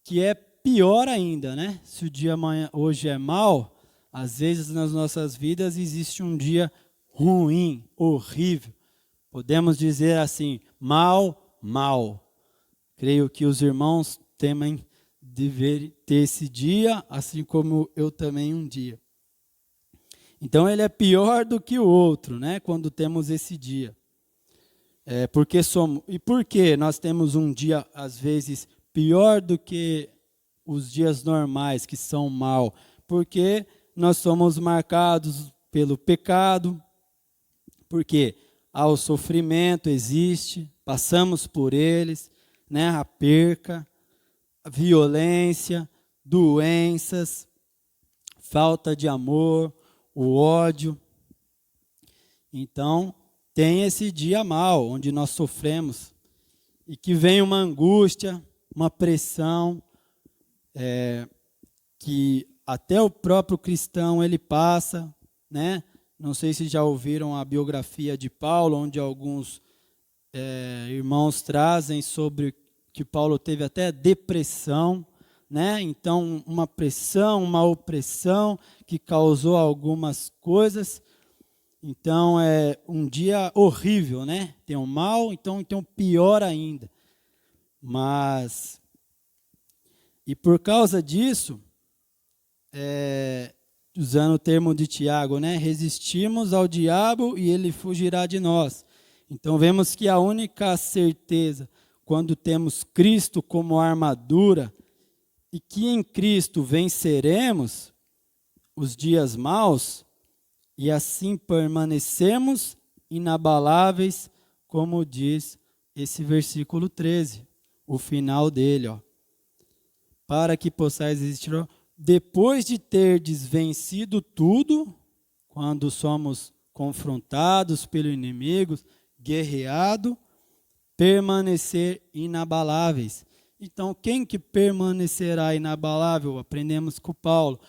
que é pior ainda, né? Se o dia hoje é mau, às vezes nas nossas vidas existe um dia ruim, horrível. Podemos dizer assim, mal. Creio que os irmãos temem ter esse dia, assim como eu também um dia. Então ele é pior do que o outro, né? Quando temos esse dia. E por que nós temos um dia, às vezes, pior do que os dias normais, que são mal? Porque nós somos marcados pelo pecado, porque o sofrimento existe, passamos por eles, né? A perca, a violência, doenças, falta de amor, o ódio. Então, tem esse dia mal, onde nós sofremos, e que vem uma angústia, uma pressão, que até o próprio cristão ele passa, né? Não sei se já ouviram a biografia de Paulo, onde alguns irmãos trazem sobre que Paulo teve até depressão, né? Então, uma pressão, uma opressão que causou algumas coisas. Então, é um dia horrível, né? Tem o mal, então tem o pior ainda. E por causa disso, usando o termo de Tiago, né? Resistimos ao diabo e ele fugirá de nós. Então, vemos que a única certeza, quando temos Cristo como armadura, e que em Cristo venceremos os dias maus, e assim permanecemos inabaláveis, como diz esse versículo 13, o final dele, ó. Para que possais resistir, depois de terdes vencido tudo, quando somos confrontados pelo inimigo, guerreado, permanecer inabaláveis. Então, quem que permanecerá inabalável? Aprendemos com Paulo.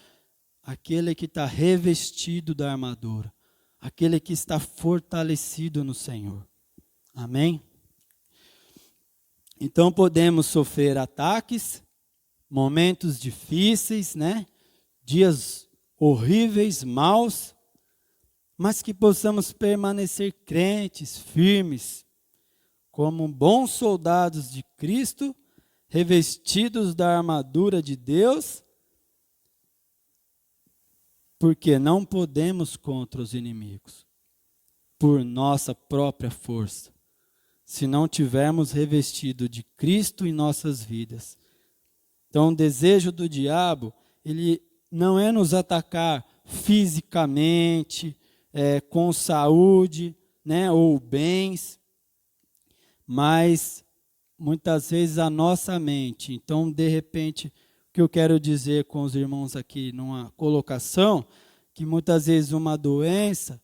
Aquele que está revestido da armadura. Aquele que está fortalecido no Senhor. Amém? Então, podemos sofrer ataques, momentos difíceis, né? Dias horríveis, maus, mas que possamos permanecer crentes, firmes, como bons soldados de Cristo, revestidos da armadura de Deus, porque não podemos contra os inimigos, por nossa própria força, se não tivermos revestido de Cristo em nossas vidas. Então, o desejo do diabo, ele não é nos atacar fisicamente, com saúde, né, ou bens, mas muitas vezes a nossa mente. Então, de repente, o que eu quero dizer com os irmãos aqui numa colocação, que muitas vezes uma doença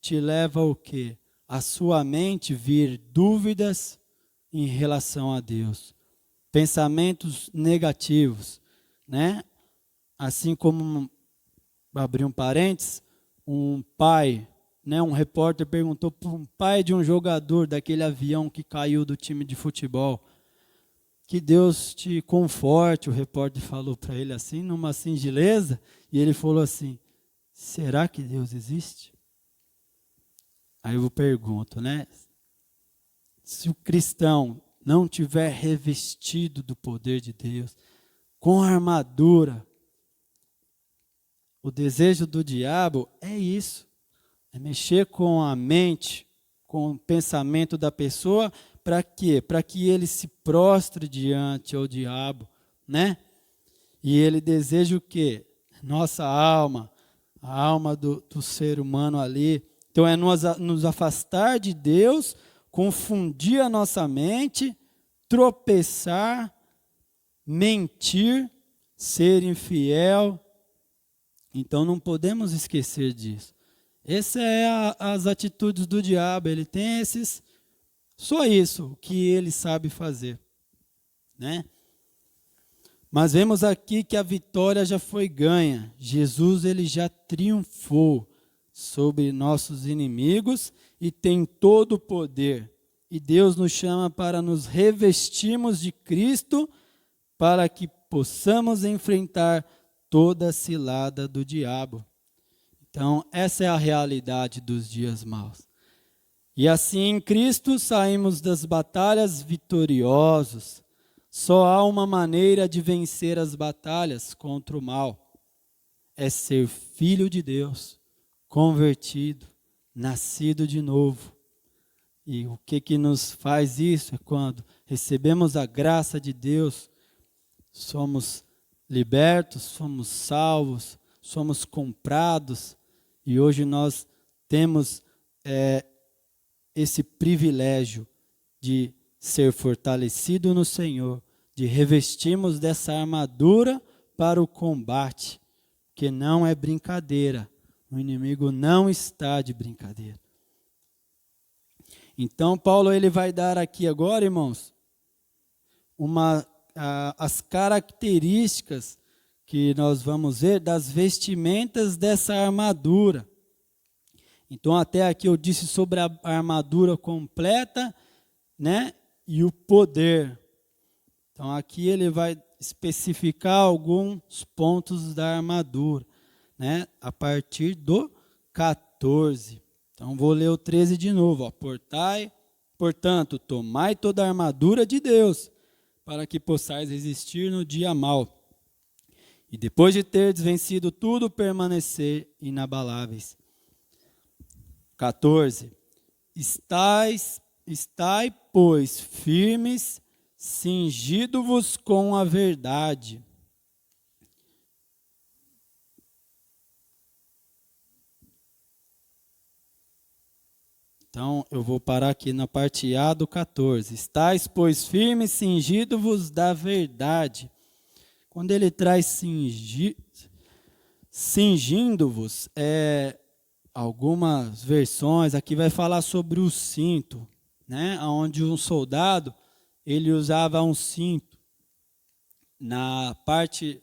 te leva ao quê? A sua mente vir dúvidas em relação a Deus. Pensamentos negativos, né? Assim como abrir um parênteses, um pai, né, um repórter perguntou para um pai de um jogador daquele avião que caiu do time de futebol, que Deus te conforte, o repórter falou para ele assim, numa singeleza, e ele falou assim, será que Deus existe? Aí eu pergunto, né, se o cristão não tiver revestido do poder de Deus, com a armadura, o desejo do diabo é isso, é mexer com a mente, com o pensamento da pessoa, para quê? Para que ele se prostre diante ao diabo, né? E ele deseja o quê? Nossa alma, a alma do ser humano ali. Então é nos afastar de Deus, confundir a nossa mente, tropeçar, mentir, ser infiel. Então não podemos esquecer disso. Essas são as atitudes do diabo. Ele tem só isso que ele sabe fazer, né? Mas vemos aqui que a vitória já foi ganha. Jesus ele já triunfou sobre nossos inimigos e tem todo o poder. E Deus nos chama para nos revestirmos de Cristo para que possamos enfrentar toda a cilada do diabo. Então, essa é a realidade dos dias maus. E assim, em Cristo, saímos das batalhas vitoriosos. Só há uma maneira de vencer as batalhas contra o mal. É ser filho de Deus, convertido, nascido de novo. E o que nos faz isso é quando recebemos a graça de Deus, somos libertos, somos salvos, somos comprados. E hoje nós temos esse privilégio de ser fortalecido no Senhor, de revestirmos dessa armadura para o combate, que não é brincadeira. O inimigo não está de brincadeira. Então, Paulo ele vai dar aqui agora, irmãos, as características que nós vamos ver das vestimentas dessa armadura. Então, até aqui eu disse sobre a armadura completa, né, e o poder. Então, aqui ele vai especificar alguns pontos da armadura, né, a partir do 14. Então, vou ler o 13 de novo. Ó. Portanto, tomai toda a armadura de Deus, para que possais resistir no dia mau. E depois de teres vencido tudo, permanecer inabaláveis. 14. Estai, pois, firmes, cingido-vos com a verdade. Então, eu vou parar aqui na parte A do 14. Estais, pois, firmes, cingido-vos da verdade. Quando ele traz cingindo-vos, algumas versões aqui vai falar sobre o cinto, né? Onde um soldado ele usava um cinto na parte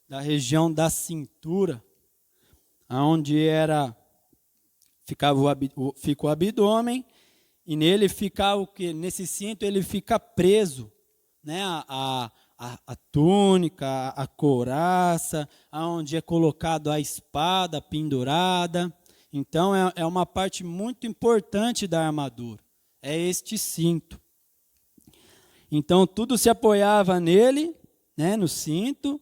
da região da cintura, onde fica o abdômen, e nele fica o que? Nesse cinto ele fica preso, né? A túnica, a couraça, onde é colocado a espada pendurada. Então é uma parte muito importante da armadura, é este cinto. Então tudo se apoiava nele, né, no cinto.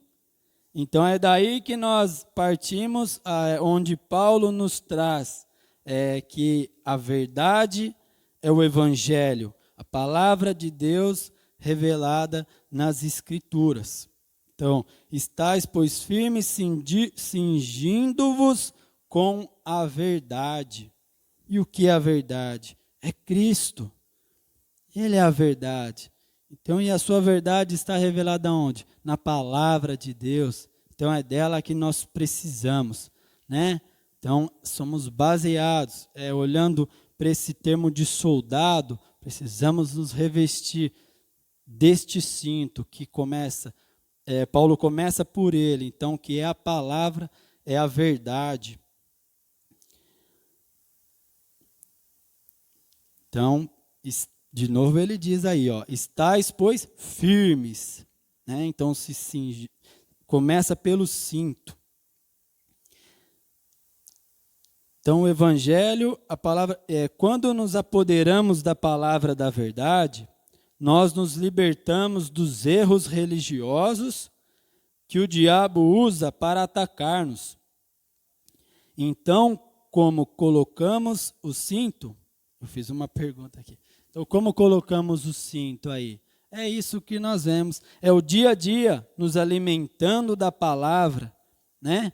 Então é daí que nós partimos, onde Paulo nos traz que a verdade é o Evangelho, a palavra de Deus revelada nas Escrituras. Então, estais, pois, firmes, cingindo-vos com a verdade. E o que é a verdade? É Cristo. Ele é a verdade. Então, e a sua verdade está revelada onde? Na palavra de Deus. Então, é dela que nós precisamos, né? Então, somos baseados, olhando para esse termo de soldado, precisamos nos revestir deste cinto que começa, Paulo começa por ele, então, que é a palavra é a verdade. Então, de novo ele diz aí, ó, estáis, pois, firmes. Né? Então, se cinge, começa pelo cinto. Então, o evangelho, a palavra, quando nos apoderamos da palavra da verdade, nós nos libertamos dos erros religiosos que o diabo usa para atacar-nos. Então, como colocamos o cinto, eu fiz uma pergunta aqui. Então, como colocamos o cinto aí? É isso que nós vemos. É o dia a dia nos alimentando da palavra, né?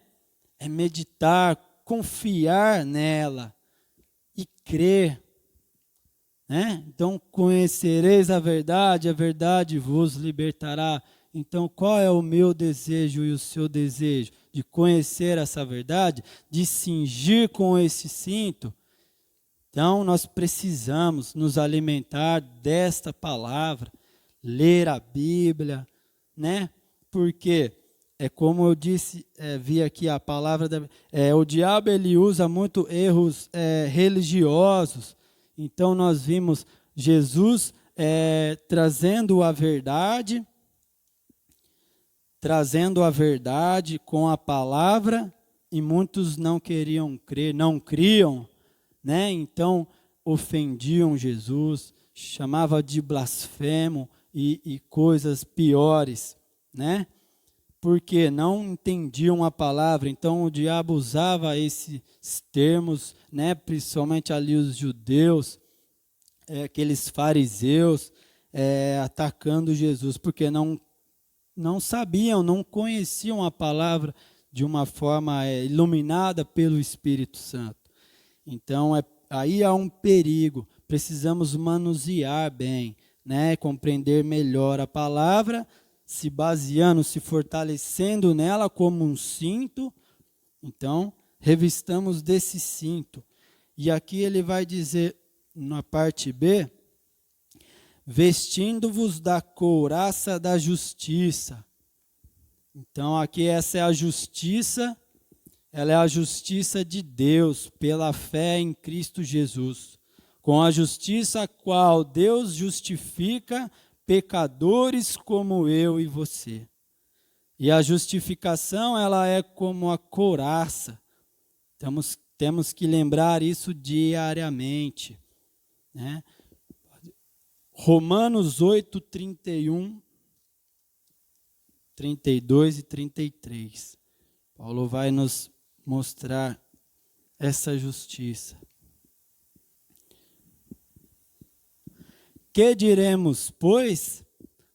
É meditar, confiar nela e crer. Né? Então, conhecereis a verdade vos libertará. Então, qual é o meu desejo e o seu desejo? De conhecer essa verdade, de cingir com esse cinto. Então, nós precisamos nos alimentar desta palavra, ler a Bíblia, né? Porque, como eu disse, vi aqui a palavra, o diabo ele usa muito erros religiosos. Então, nós vimos Jesus trazendo a verdade com a palavra, e muitos não queriam crer, não criam, né? Então ofendiam Jesus, chamava de blasfemo e coisas piores, né? Porque não entendiam a palavra. Então o diabo usava esses termos, né? Principalmente ali os judeus, aqueles fariseus, atacando Jesus, porque não sabiam, não conheciam a palavra de uma forma iluminada pelo Espírito Santo. Então, aí há um perigo. Precisamos manusear bem, né? Compreender melhor a palavra, se baseando, se fortalecendo nela como um cinto. Então, revistamos desse cinto. E aqui ele vai dizer, na parte B, vestindo-vos da couraça da justiça. Então, aqui essa é a justiça, ela é a justiça de Deus, pela fé em Cristo Jesus. Com a justiça a qual Deus justifica pecadores como eu e você. E a justificação, ela é como a couraça. Temos que lembrar isso diariamente, né? Romanos 8, 31, 32 e 33. Paulo vai nos mostrar essa justiça. Que diremos, pois,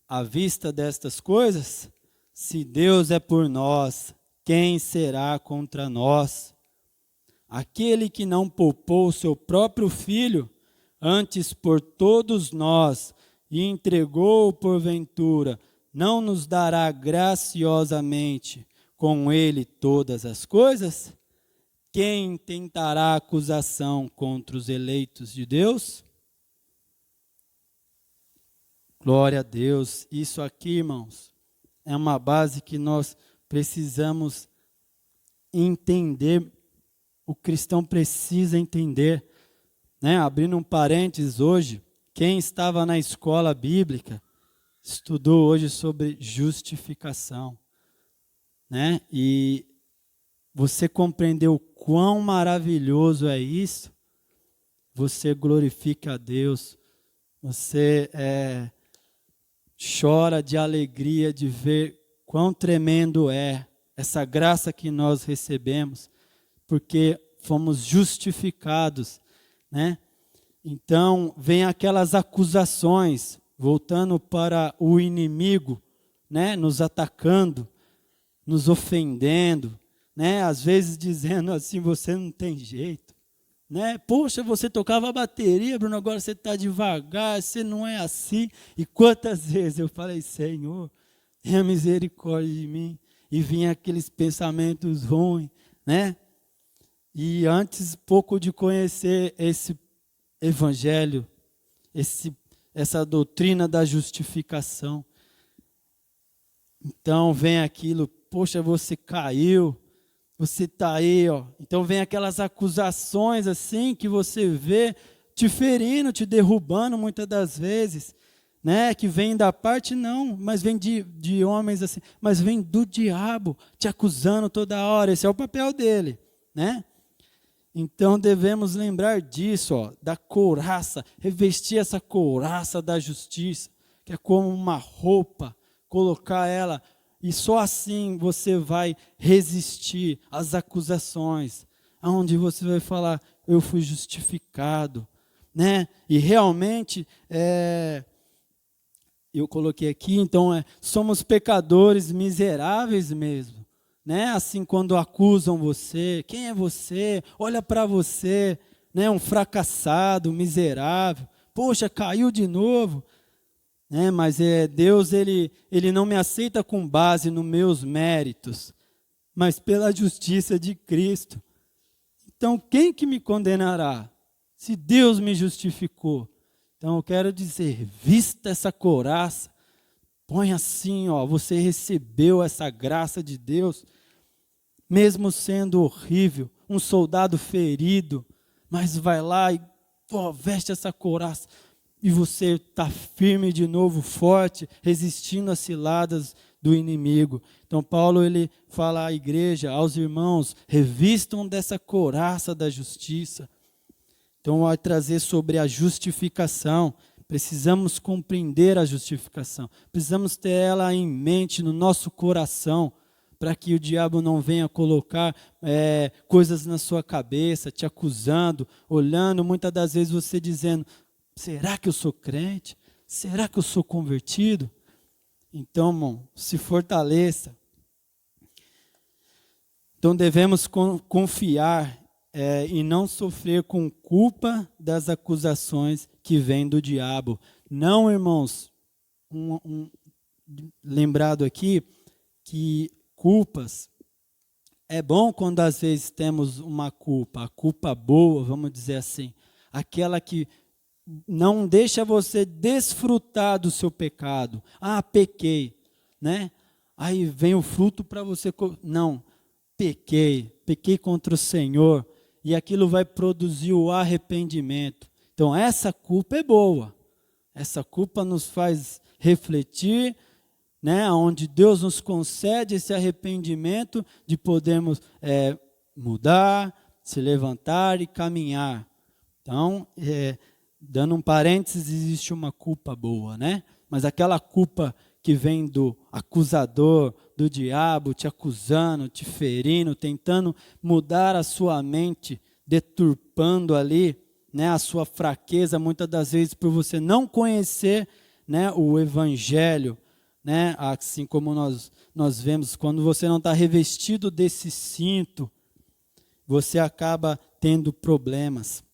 à vista destas coisas? Se Deus é por nós, quem será contra nós? Aquele que não poupou o seu próprio filho, antes por todos nós, e entregou porventura, não nos dará graciosamente com ele todas as coisas? Quem tentará acusação contra os eleitos de Deus? Glória a Deus. Isso aqui, irmãos, é uma base que nós precisamos entender. O cristão precisa entender. Né? Abrindo um parênteses hoje, quem estava na escola bíblica estudou hoje sobre justificação. Né? E você compreendeu quão maravilhoso é isso? Você glorifica a Deus. Você chora de alegria de ver quão tremendo é essa graça que nós recebemos, porque fomos justificados, né? Então, vem aquelas acusações, voltando para o inimigo, né? Nos atacando, nos ofendendo, né? Às vezes dizendo assim, você não tem jeito. Né? Poxa, você tocava a bateria, Bruno, agora você está devagar, você não é assim. E quantas vezes eu falei, Senhor, tenha misericórdia de mim. E vinha aqueles pensamentos ruins, né? E antes, pouco de conhecer esse evangelho, essa doutrina da você está aí, ó. Então vem aquelas acusações assim que você vê te ferindo, te derrubando muitas das vezes, né? Que vem da parte, não, mas vem de homens assim, mas vem do diabo te acusando toda hora. Esse é o papel dele, né? Então devemos lembrar disso, ó, da couraça, revestir essa couraça da justiça, que é como uma roupa, colocar ela, e só assim você vai resistir às acusações, onde você vai falar, eu fui justificado, né? E realmente, eu coloquei aqui, então, somos pecadores miseráveis mesmo, né? Assim, quando acusam você, quem é você? Olha para você, né? Um fracassado, miserável, poxa, caiu de novo. Mas Deus ele não me aceita com base nos meus méritos, mas pela justiça de Cristo. Então, quem que me condenará? Se Deus me justificou. Então, eu quero dizer, vista essa couraça, põe assim, ó, você recebeu essa graça de Deus, mesmo sendo horrível, um soldado ferido, mas vai lá e veste essa couraça, e você está firme de novo, forte, resistindo às ciladas do inimigo. Então Paulo ele fala à igreja, aos irmãos, revistam dessa couraça da justiça. Então vai trazer sobre a justificação. Precisamos compreender a justificação. Precisamos ter ela em mente, no nosso coração, para que o diabo não venha colocar coisas na sua cabeça, te acusando, olhando, muitas das vezes você dizendo, será que eu sou crente? Será que eu sou convertido? Então, irmão, se fortaleça. Então, devemos confiar e não sofrer com culpa das acusações que vêm do diabo. Não, irmãos, lembrado aqui que culpas, é bom quando às vezes temos uma culpa, a culpa boa, vamos dizer assim, aquela que não deixa você desfrutar do seu pecado. Ah, pequei, né? Aí vem o fruto para você. Não, pequei contra o Senhor. E aquilo vai produzir o arrependimento. Então, essa culpa é boa. Essa culpa nos faz refletir, né? Onde Deus nos concede esse arrependimento de podermos mudar, se levantar e caminhar. Então, dando um parênteses, existe uma culpa boa, né? Mas aquela culpa que vem do acusador, do diabo, te acusando, te ferindo, tentando mudar a sua mente, deturpando ali, né, a sua fraqueza, muitas das vezes por você não conhecer, né, o evangelho, né, assim como nós vemos, quando você não está revestido desse cinto, você acaba tendo problemas.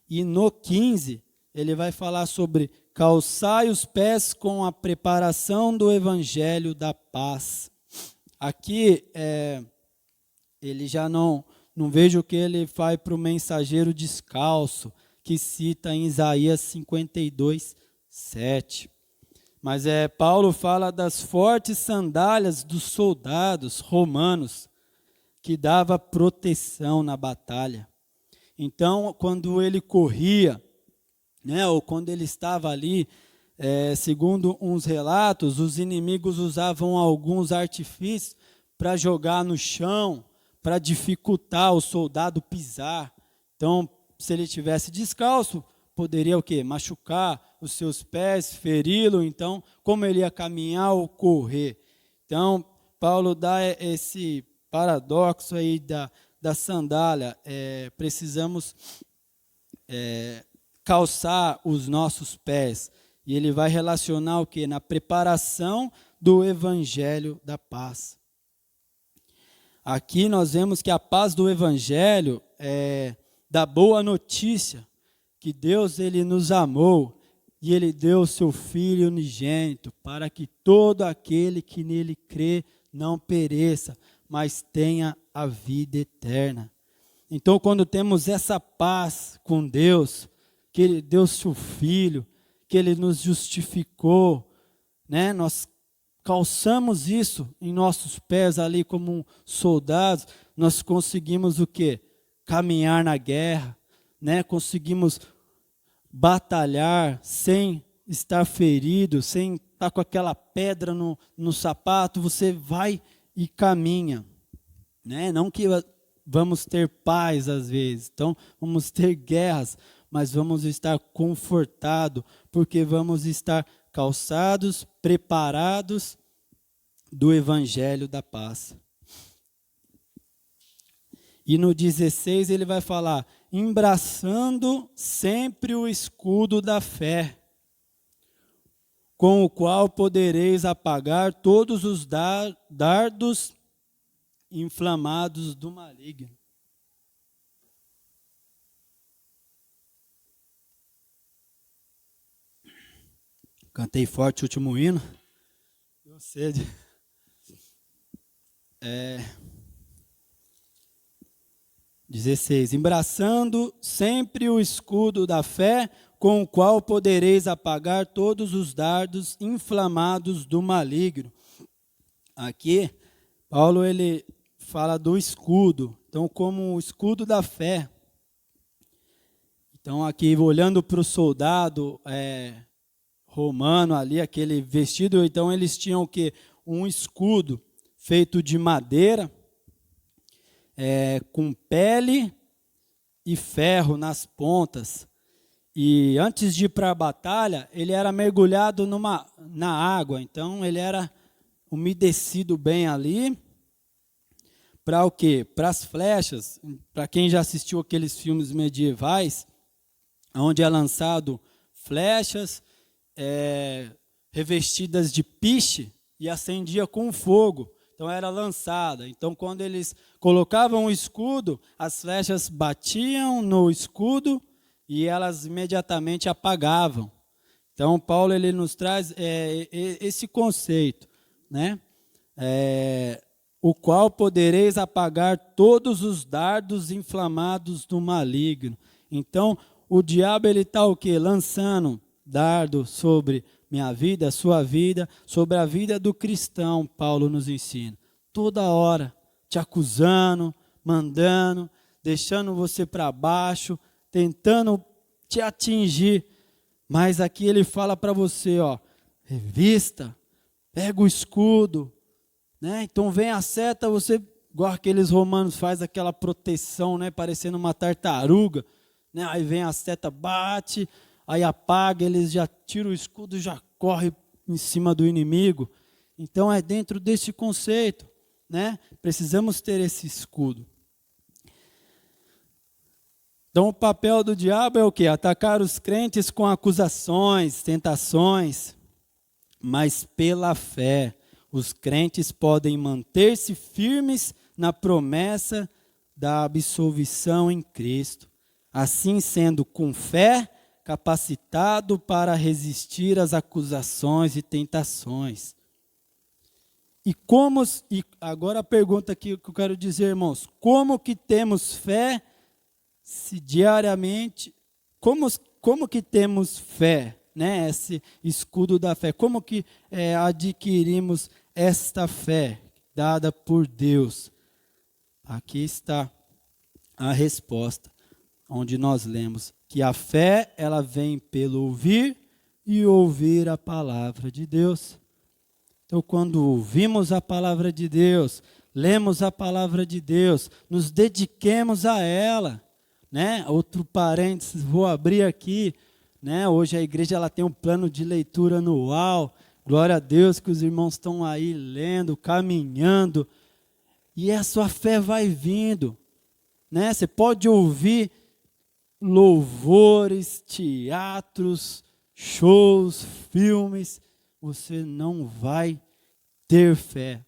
E no 15, ele vai falar sobre calçai os pés com a preparação do evangelho da paz. Aqui, ele já não vejo o que ele faz para o mensageiro descalço, que cita em Isaías 52, 7. Mas Paulo fala das fortes sandálias dos soldados romanos, que dava proteção na batalha. Então, quando ele corria, né, ou quando ele estava ali, segundo uns relatos, os inimigos usavam alguns artifícios para jogar no chão, para dificultar o soldado pisar. Então, se ele tivesse descalço, poderia o quê? Machucar os seus pés, feri-lo. Então, como ele ia caminhar ou correr? Então, Paulo dá esse paradoxo aí da sandália. Precisamos calçar os nossos pés. E ele vai relacionar o quê? Na preparação do evangelho da paz. Aqui nós vemos que a paz do evangelho é da boa notícia, que Deus ele nos amou e ele deu o seu Filho unigênito para que todo aquele que nele crê não pereça, mas tenha a vida eterna. Então, quando temos essa paz com Deus, que ele deu seu Filho, que ele nos justificou, né? Nós calçamos isso em nossos pés ali como soldados, nós conseguimos o quê? Caminhar na guerra, né? Conseguimos batalhar sem estar ferido, sem estar com aquela pedra no sapato, você vai e caminha, né? Não que vamos ter paz às vezes, então vamos ter guerras, mas vamos estar confortados, porque vamos estar calçados, preparados do evangelho da paz. E no 16 ele vai falar, embraçando sempre o escudo da fé, com o qual podereis apagar todos os dardos inflamados do maligno. Cantei forte o último hino. Deu sede. 16. Embraçando sempre o escudo da fé, com o qual podereis apagar todos os dardos inflamados do maligno. Aqui, Paulo ele fala do escudo, então como o escudo da fé. Então aqui, olhando para o soldado romano ali, aquele vestido, então eles tinham o quê? Um escudo feito de madeira, com pele e ferro nas pontas. E antes de ir para a batalha, ele era mergulhado na água, então ele era umedecido bem ali. Para o quê? Para as flechas. Para quem já assistiu aqueles filmes medievais, onde é lançado flechas revestidas de piche e acendia com fogo. Então era lançada. Então quando eles colocavam o escudo, as flechas batiam no escudo e elas imediatamente apagavam. Então Paulo ele nos traz esse conceito, né? O qual podereis apagar todos os dardos inflamados do maligno. Então o diabo ele está o quê? Lançando dardo sobre minha vida, sua vida, sobre a vida do cristão, Paulo nos ensina. Toda hora, te acusando, mandando, deixando você para baixo, tentando te atingir. Mas aqui ele fala para você, revista, pega o escudo, né? Então vem a seta, você, igual aqueles romanos faz aquela proteção, né? Parecendo uma tartaruga, né? Aí vem a seta, bate, aí apaga, eles já tiram o escudo e já corre em cima do inimigo. Então é dentro desse conceito, né? Precisamos ter esse escudo. Então o papel do diabo é o quê? Atacar os crentes com acusações, tentações, mas pela fé os crentes podem manter-se firmes na promessa da absolvição em Cristo. Assim sendo com fé, capacitado para resistir às acusações e tentações. E agora a pergunta que eu quero dizer, irmãos, como que temos fé se diariamente, como que temos fé, né? Esse escudo da fé, como que adquirimos esta fé dada por Deus? Aqui está a resposta, onde nós lemos que a fé, ela vem pelo ouvir e ouvir a palavra de Deus. Então, quando ouvimos a palavra de Deus, lemos a palavra de Deus, nos dediquemos a ela, né? Outro parênteses, vou abrir aqui, né? Hoje a igreja ela tem um plano de leitura anual, glória a Deus que os irmãos estão aí lendo, caminhando, e a sua fé vai vindo, né? Você pode ouvir louvores, teatros, shows, filmes, você não vai ter fé.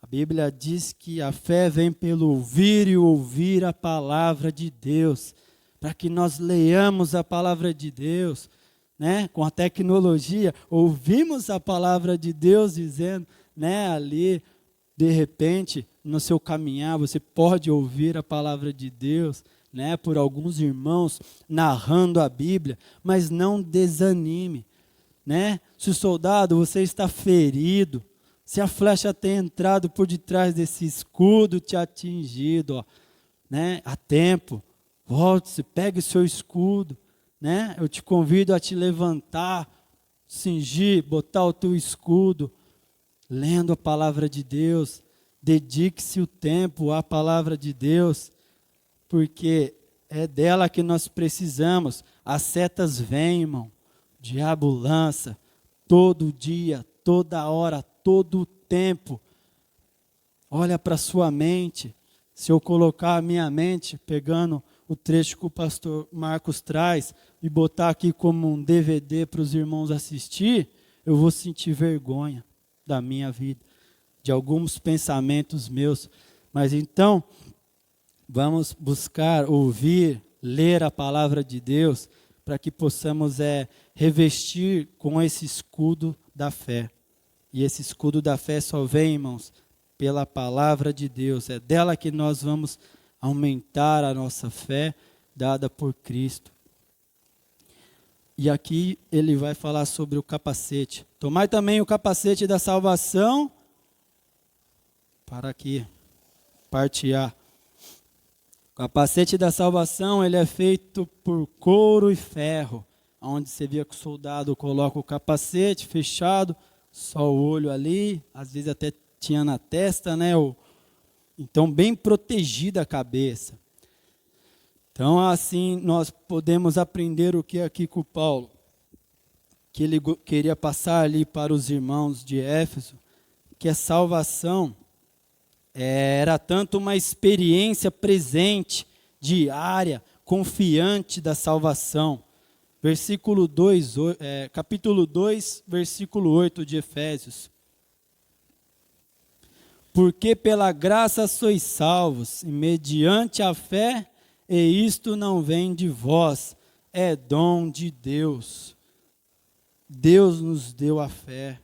A Bíblia diz que a fé vem pelo ouvir e ouvir a palavra de Deus, para que nós leiamos a palavra de Deus, né? Com a tecnologia, ouvimos a palavra de Deus dizendo, né? Ali, de repente, no seu caminhar, você pode ouvir a palavra de Deus, né, por alguns irmãos narrando a Bíblia, mas não desanime, né? Se o soldado, você está ferido, Se a flecha tem entrado por detrás desse escudo, te atingido, ó, né, a tempo, volte-se, pegue o seu escudo, né? Eu te convido a te levantar, cingir, botar o teu escudo, lendo a palavra de Deus. Dedique-se o tempo à palavra de Deus, porque é dela que nós precisamos. As setas vêm, irmão. O diabo lança todo dia, toda hora, todo o tempo. Olha para a sua mente. Se eu colocar a minha mente, pegando o trecho que o pastor Marcos traz, e botar aqui como um DVD para os irmãos assistir, eu vou sentir vergonha da minha vida, de alguns pensamentos meus. Mas então, vamos buscar, ouvir, ler a palavra de Deus, para que possamos revestir com esse escudo da fé. E esse escudo da fé só vem, irmãos, pela palavra de Deus. É dela que nós vamos aumentar a nossa fé dada por Cristo. E aqui ele vai falar sobre o capacete. Tomai também o capacete da salvação, para aqui, parte A. O capacete da salvação, ele é feito por couro e ferro, onde você via que o soldado coloca o capacete fechado, só o olho ali, às vezes até tinha na testa, né? Então, bem protegida a cabeça. Então, assim, nós podemos aprender o que aqui com Paulo, que ele queria passar ali para os irmãos de Éfeso, que a salvação era tanto uma experiência presente, diária, confiante da salvação. Versículo 2, capítulo 2, versículo 8 de Efésios. Porque pela graça sois salvos, e mediante a fé, e isto não vem de vós, é dom de Deus. Deus nos deu a fé.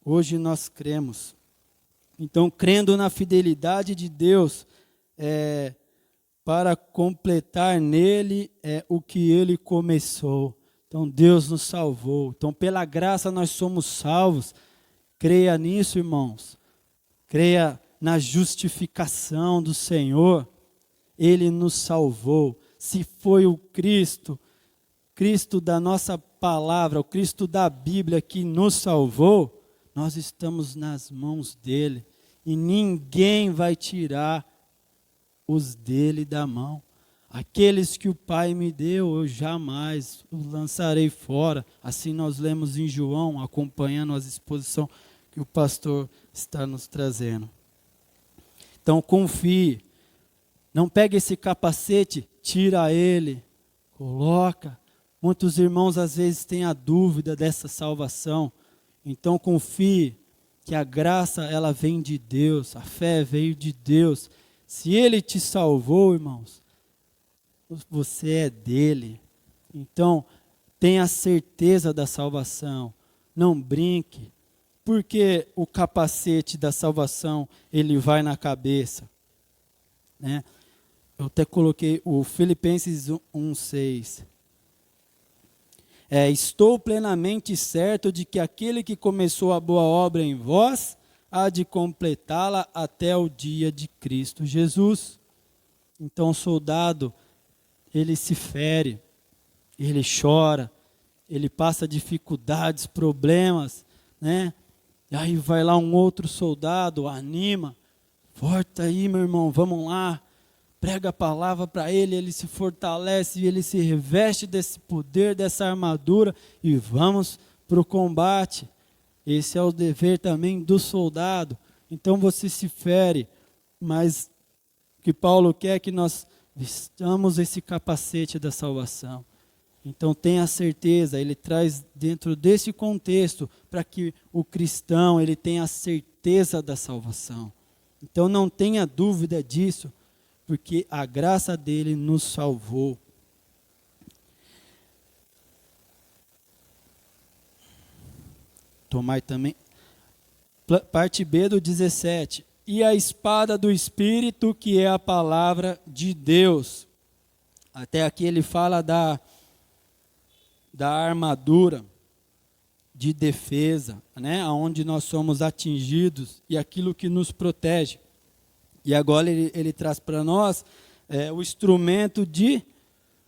Hoje nós cremos. Então, crendo na fidelidade de Deus, para completar nele o que ele começou. Então, Deus nos salvou. Então, pela graça nós somos salvos. Creia nisso, irmãos. Creia na justificação do Senhor. Ele nos salvou. Se foi o Cristo da nossa palavra, o Cristo da Bíblia que nos salvou, nós estamos nas mãos dele. E ninguém vai tirar os dele da mão. Aqueles que o Pai me deu, eu jamais os lançarei fora. Assim nós lemos em João, acompanhando as exposições que o pastor está nos trazendo. Então confie. Não pegue esse capacete, tira ele, coloca. Muitos irmãos às vezes têm a dúvida dessa salvação. Então confie que a graça ela vem de Deus, a fé veio de Deus. Se ele te salvou, irmãos, você é dele. Então tenha certeza da salvação. Não brinque, porque o capacete da salvação ele vai na cabeça, né? Eu até coloquei o Filipenses 1:6. Estou plenamente certo de que aquele que começou a boa obra em vós, há de completá-la até o dia de Cristo Jesus. Então o soldado, ele se fere, ele chora, ele passa dificuldades, problemas, né? E aí vai lá um outro soldado, anima, forte aí meu irmão, vamos lá. Prega a palavra para ele, ele se fortalece, ele se reveste desse poder, dessa armadura e vamos para o combate. Esse é o dever também do soldado. Então você se fere, mas o que Paulo quer é que nós vistamos esse capacete da salvação. Então tenha certeza, ele traz dentro desse contexto para que o cristão ele tenha a certeza da salvação. Então não tenha dúvida disso, porque a graça dele nos salvou. Tomai também, parte B do 17. E a espada do Espírito, que é a palavra de Deus. Até aqui ele fala da armadura de defesa, né? Onde nós somos atingidos e aquilo que nos protege. E agora ele traz para nós o instrumento de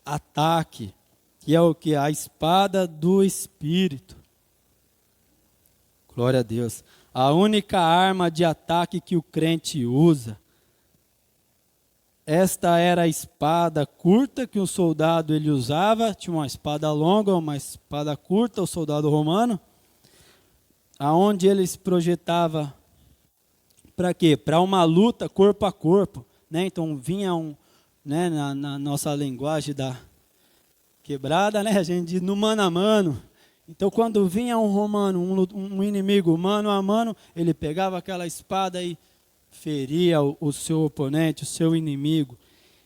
ataque, que é o que? A espada do Espírito. Glória a Deus. A única arma de ataque que o crente usa. Esta era a espada curta que um soldado ele usava, tinha uma espada longa, uma espada curta, o soldado romano, aonde ele se projetava para quê? Para uma luta corpo a corpo, né? Então vinha né, na nossa linguagem da quebrada, né, a gente diz no mano a mano. Então quando vinha um romano, um inimigo mano a mano, ele pegava aquela espada e feria o seu oponente, o seu inimigo.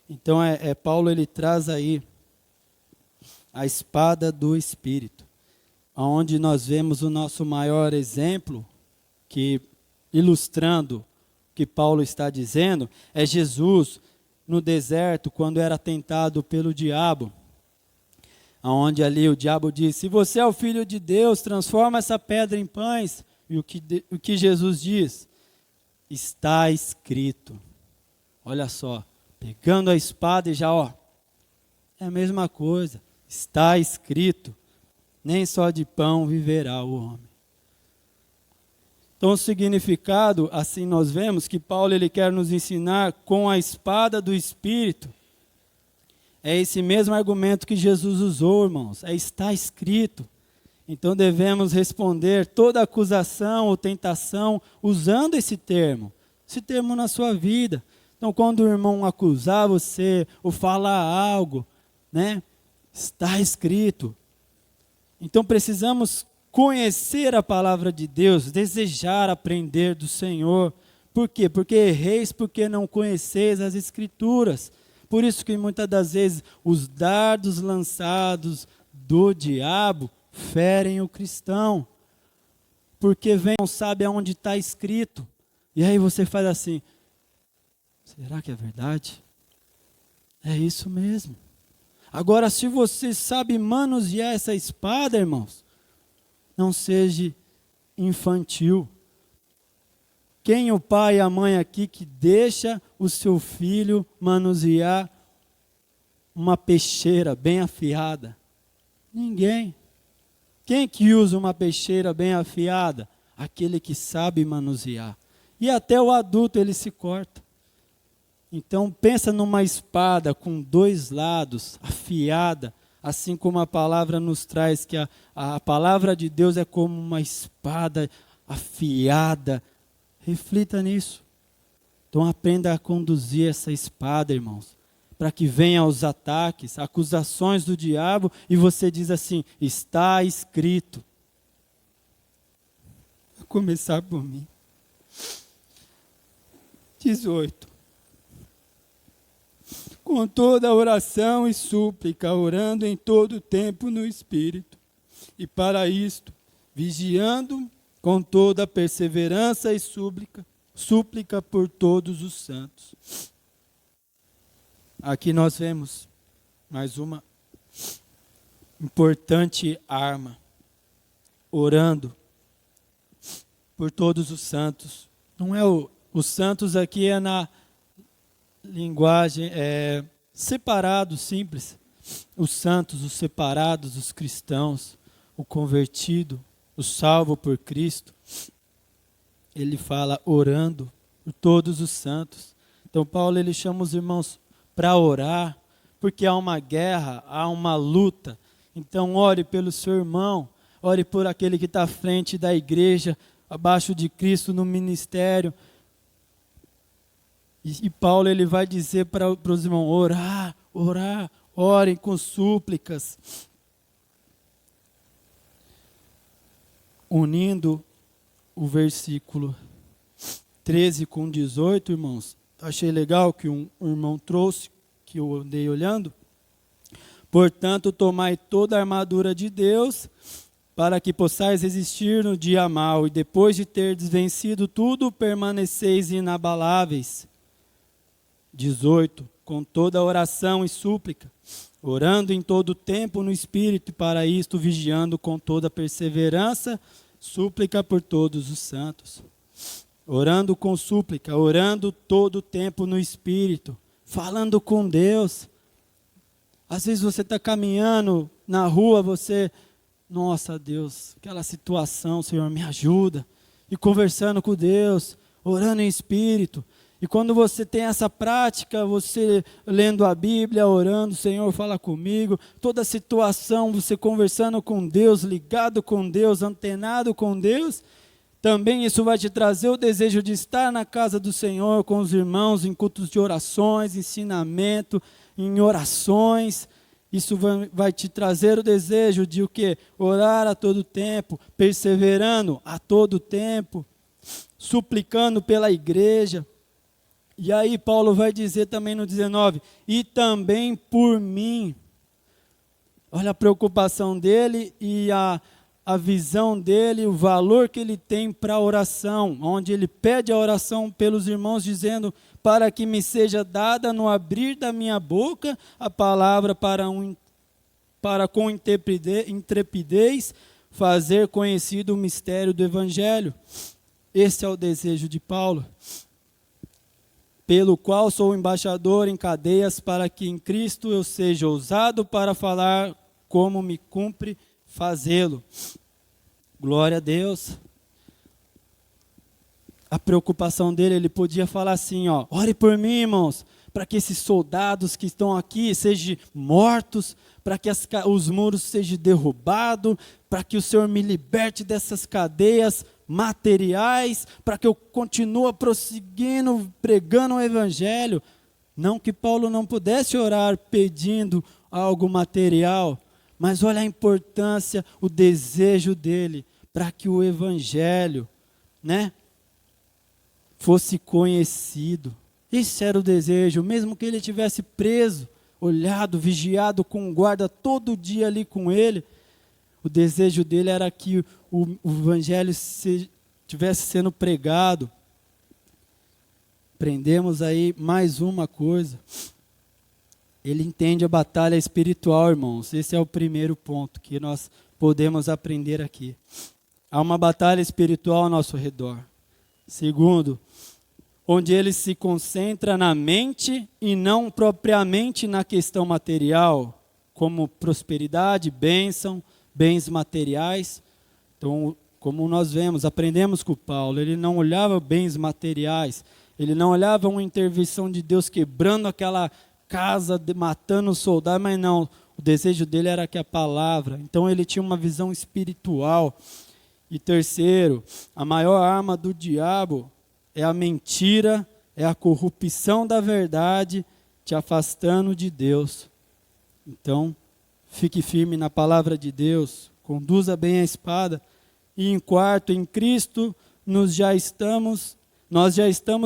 Então Paulo ele traz aí a espada do Espírito, onde nós vemos o nosso maior exemplo, que ilustrando o que Paulo está dizendo, é Jesus no deserto, quando era tentado pelo diabo, onde ali o diabo disse: se você é o Filho de Deus, transforma essa pedra em pães. E o que Jesus diz? Está escrito. Olha só, pegando a espada e já, é a mesma coisa. Está escrito, nem só de pão viverá o homem. Então o significado, assim nós vemos que Paulo ele quer nos ensinar com a espada do Espírito. É esse mesmo argumento que Jesus usou, irmãos. Está escrito. Então devemos responder toda acusação ou tentação usando esse termo na sua vida. Então quando o irmão acusar você ou falar algo, né, está escrito. Então precisamos conhecer a palavra de Deus, desejar aprender do Senhor. Por quê? Porque erreis porque não conheceis as Escrituras. Por isso que muitas das vezes os dardos lançados do diabo ferem o cristão, porque não sabe aonde está escrito, e aí você faz assim: será que é verdade? É isso mesmo. Agora, se você sabe manusear essa espada, irmãos, não seja infantil. Quem o pai e a mãe aqui que deixa o seu filho manusear uma peixeira bem afiada? Ninguém. Quem que usa uma peixeira bem afiada? Aquele que sabe manusear. E até o adulto ele se corta. Então pensa numa espada com dois lados, afiada, assim como a palavra nos traz, que a palavra de Deus é como uma espada afiada. Reflita nisso. Então aprenda a conduzir essa espada, irmãos, para que venham os ataques, acusações do diabo, e você diz assim: está escrito. Vou começar por mim. 18. Com toda oração e súplica, orando em todo tempo no Espírito, e para isto, vigiando com toda perseverança e súplica por todos os santos. Aqui nós vemos mais uma importante arma, orando por todos os santos. Não é os santos aqui é na linguagem separado, simples. Os santos, os separados, os cristãos, o convertido, o salvo por Cristo. Ele fala orando por todos os santos. Então Paulo ele chama os irmãos para orar, porque há uma guerra, há uma luta. Então ore pelo seu irmão, ore por aquele que está à frente da igreja, abaixo de Cristo no ministério. E Paulo ele vai dizer para os irmãos: orar, orem com súplicas. Unindo o versículo 13 com 18, irmãos, achei legal que um irmão trouxe, que eu andei olhando. Portanto, tomai toda a armadura de Deus, para que possais resistir no dia mau, e depois de terdes vencido tudo, permaneceis inabaláveis. 18. com toda oração e súplica, orando em todo tempo no Espírito, e para isto vigiando com toda perseverança, súplica por todos os santos. Orando com súplica, orando todo tempo no Espírito, falando com Deus. Às vezes você está caminhando na rua, nossa Deus, aquela situação, Senhor, me ajuda. E conversando com Deus, orando em Espírito. E quando você tem essa prática, você lendo a Bíblia, orando, Senhor, fala comigo. Toda situação, você conversando com Deus, ligado com Deus, antenado com Deus. Também isso vai te trazer o desejo de estar na casa do Senhor, com os irmãos, em cultos de orações, ensinamento, em orações. Isso vai te trazer o desejo de o quê? Orar a todo tempo, perseverando a todo tempo, suplicando pela igreja. E aí Paulo vai dizer também no 19, e também por mim. Olha a preocupação dele e a visão dele, o valor que ele tem para a oração, onde ele pede a oração pelos irmãos, dizendo, para que me seja dada no abrir da minha boca a palavra para com intrepidez fazer conhecido o mistério do Evangelho. Esse é o desejo de Paulo, pelo qual sou embaixador em cadeias, para que em Cristo eu seja ousado para falar como me cumpre fazê-lo. Glória a Deus. A preocupação dele, ele podia falar assim, ore por mim, irmãos, para que esses soldados que estão aqui sejam mortos, para que os muros sejam derrubados, para que o Senhor me liberte dessas cadeias materiais, para que eu continue prosseguindo, pregando o Evangelho. Não que Paulo não pudesse orar pedindo algo material, mas olha a importância, o desejo dele, para que o Evangelho, fosse conhecido. Esse era o desejo, mesmo que ele tivesse preso, olhado, vigiado com um guarda todo dia ali com ele, o desejo dele era que o Evangelho estivesse sendo pregado. Aprendemos aí mais uma coisa. Ele entende a batalha espiritual, irmãos. Esse é o primeiro ponto que nós podemos aprender aqui. Há uma batalha espiritual ao nosso redor. Segundo, onde ele se concentra na mente e não propriamente na questão material, como prosperidade, bênção, bens materiais. Então, como nós vemos, aprendemos com Paulo, ele não olhava bens materiais, ele não olhava uma intervenção de Deus quebrando aquela casa, matando o soldado, mas não, o desejo dele era que a palavra, então ele tinha uma visão espiritual. E terceiro, a maior arma do diabo é a mentira, é a corrupção da verdade, te afastando de Deus. Então, fique firme na palavra de Deus, conduza bem a espada. E em quarto, em Cristo, nós já estamos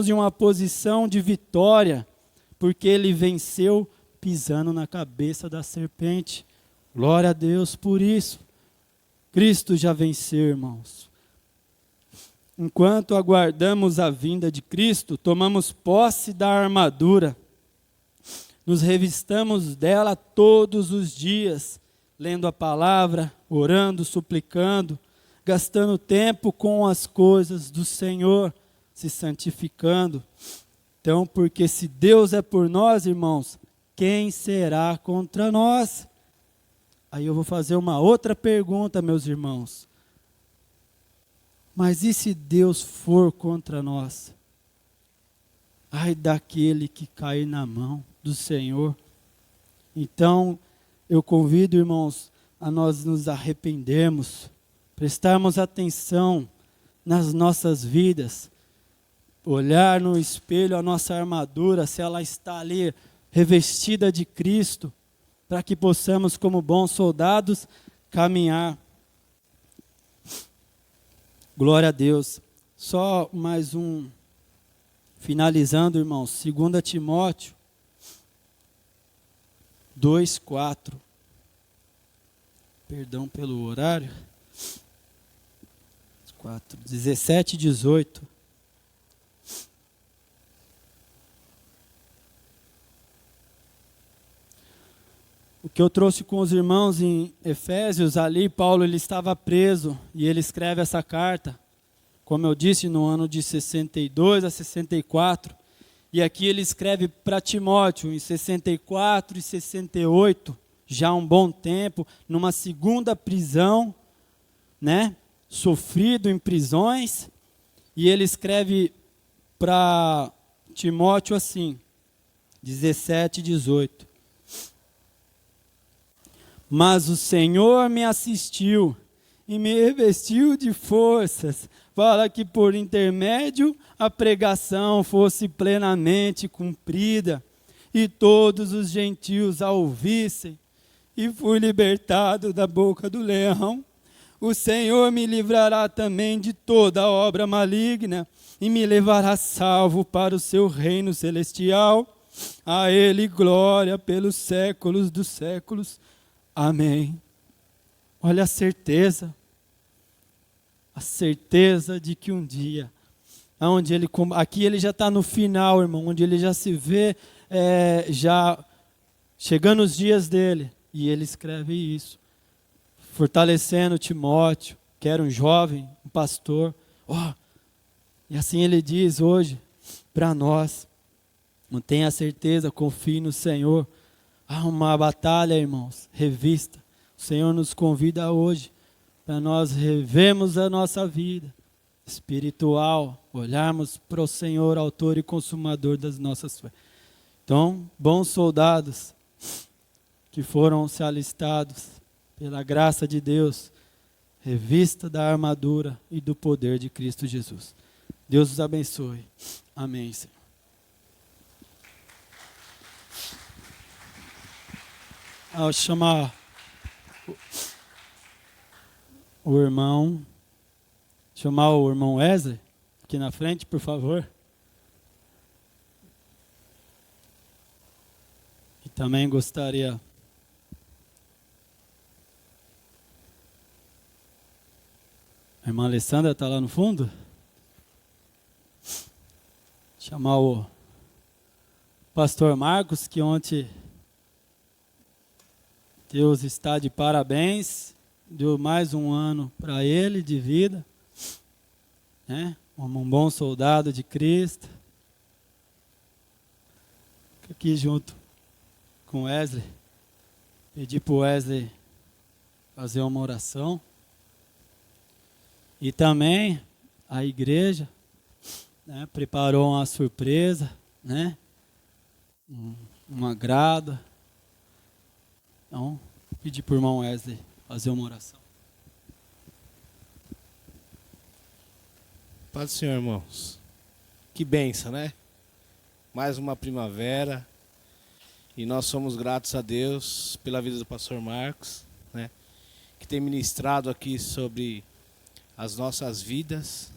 em uma posição de vitória, porque Ele venceu pisando na cabeça da serpente. Glória a Deus por isso. Cristo já venceu, irmãos. Enquanto aguardamos a vinda de Cristo, tomamos posse da armadura. Nos revistamos dela todos os dias, lendo a palavra, orando, suplicando, gastando tempo com as coisas do Senhor, se santificando. Então, porque se Deus é por nós, irmãos, quem será contra nós? Aí eu vou fazer uma outra pergunta, meus irmãos. Mas e se Deus for contra nós? Ai daquele que cair na mão do Senhor. Então, eu convido, irmãos, a nós nos arrependermos, prestarmos atenção nas nossas vidas, olhar no espelho a nossa armadura, se ela está ali revestida de Cristo, para que possamos, como bons soldados, caminhar. Glória a Deus. Só mais um, finalizando, irmãos, 2 Timóteo 2:4. Perdão pelo horário. 17 e 18. que eu trouxe com os irmãos em Efésios, ali Paulo ele estava preso e ele escreve essa carta, como eu disse, no ano de 62 a 64. E aqui ele escreve para Timóteo em 64 e 68, já há um bom tempo, numa segunda prisão, né? Sofrido em prisões. E ele escreve para Timóteo assim, 17 e 18. Mas o Senhor me assistiu e me revestiu de forças, para que por intermédio a pregação fosse plenamente cumprida, e todos os gentios a ouvissem, e fui libertado da boca do leão. O Senhor me livrará também de toda obra maligna, e me levará salvo para o seu reino celestial. A Ele glória pelos séculos dos séculos. Amém. Olha a certeza de que um dia, aqui ele já está no final, irmão, onde ele já se vê, já chegando os dias dele, e ele escreve isso, fortalecendo Timóteo, que era um jovem, um pastor, e assim ele diz hoje, para nós, mantenha certeza, confie no Senhor. Há uma batalha, irmãos, revista. O Senhor nos convida hoje para nós revermos a nossa vida espiritual, olharmos para o Senhor, autor e consumador das nossas fé. Então, bons soldados que foram se alistados pela graça de Deus, revista da armadura e do poder de Cristo Jesus. Deus os abençoe. Amém, Senhor. Ao chamar o irmão Wesley aqui na frente, por favor. E também gostaria a irmã Alessandra está lá no fundo. Chamar o pastor Marcos, que ontem Deus está de parabéns, deu mais um ano para ele de vida, né? Um bom soldado de Cristo. Aqui junto com Wesley, pedi para o Wesley fazer uma oração. E também a igreja, né, preparou uma surpresa, né? Um agrado. Então, pedi para o irmão Wesley fazer uma oração. Paz do Senhor, irmãos. Que bênção, né? Mais uma primavera. E nós somos gratos a Deus pela vida do pastor Marcos, né? Que tem ministrado aqui sobre as nossas vidas,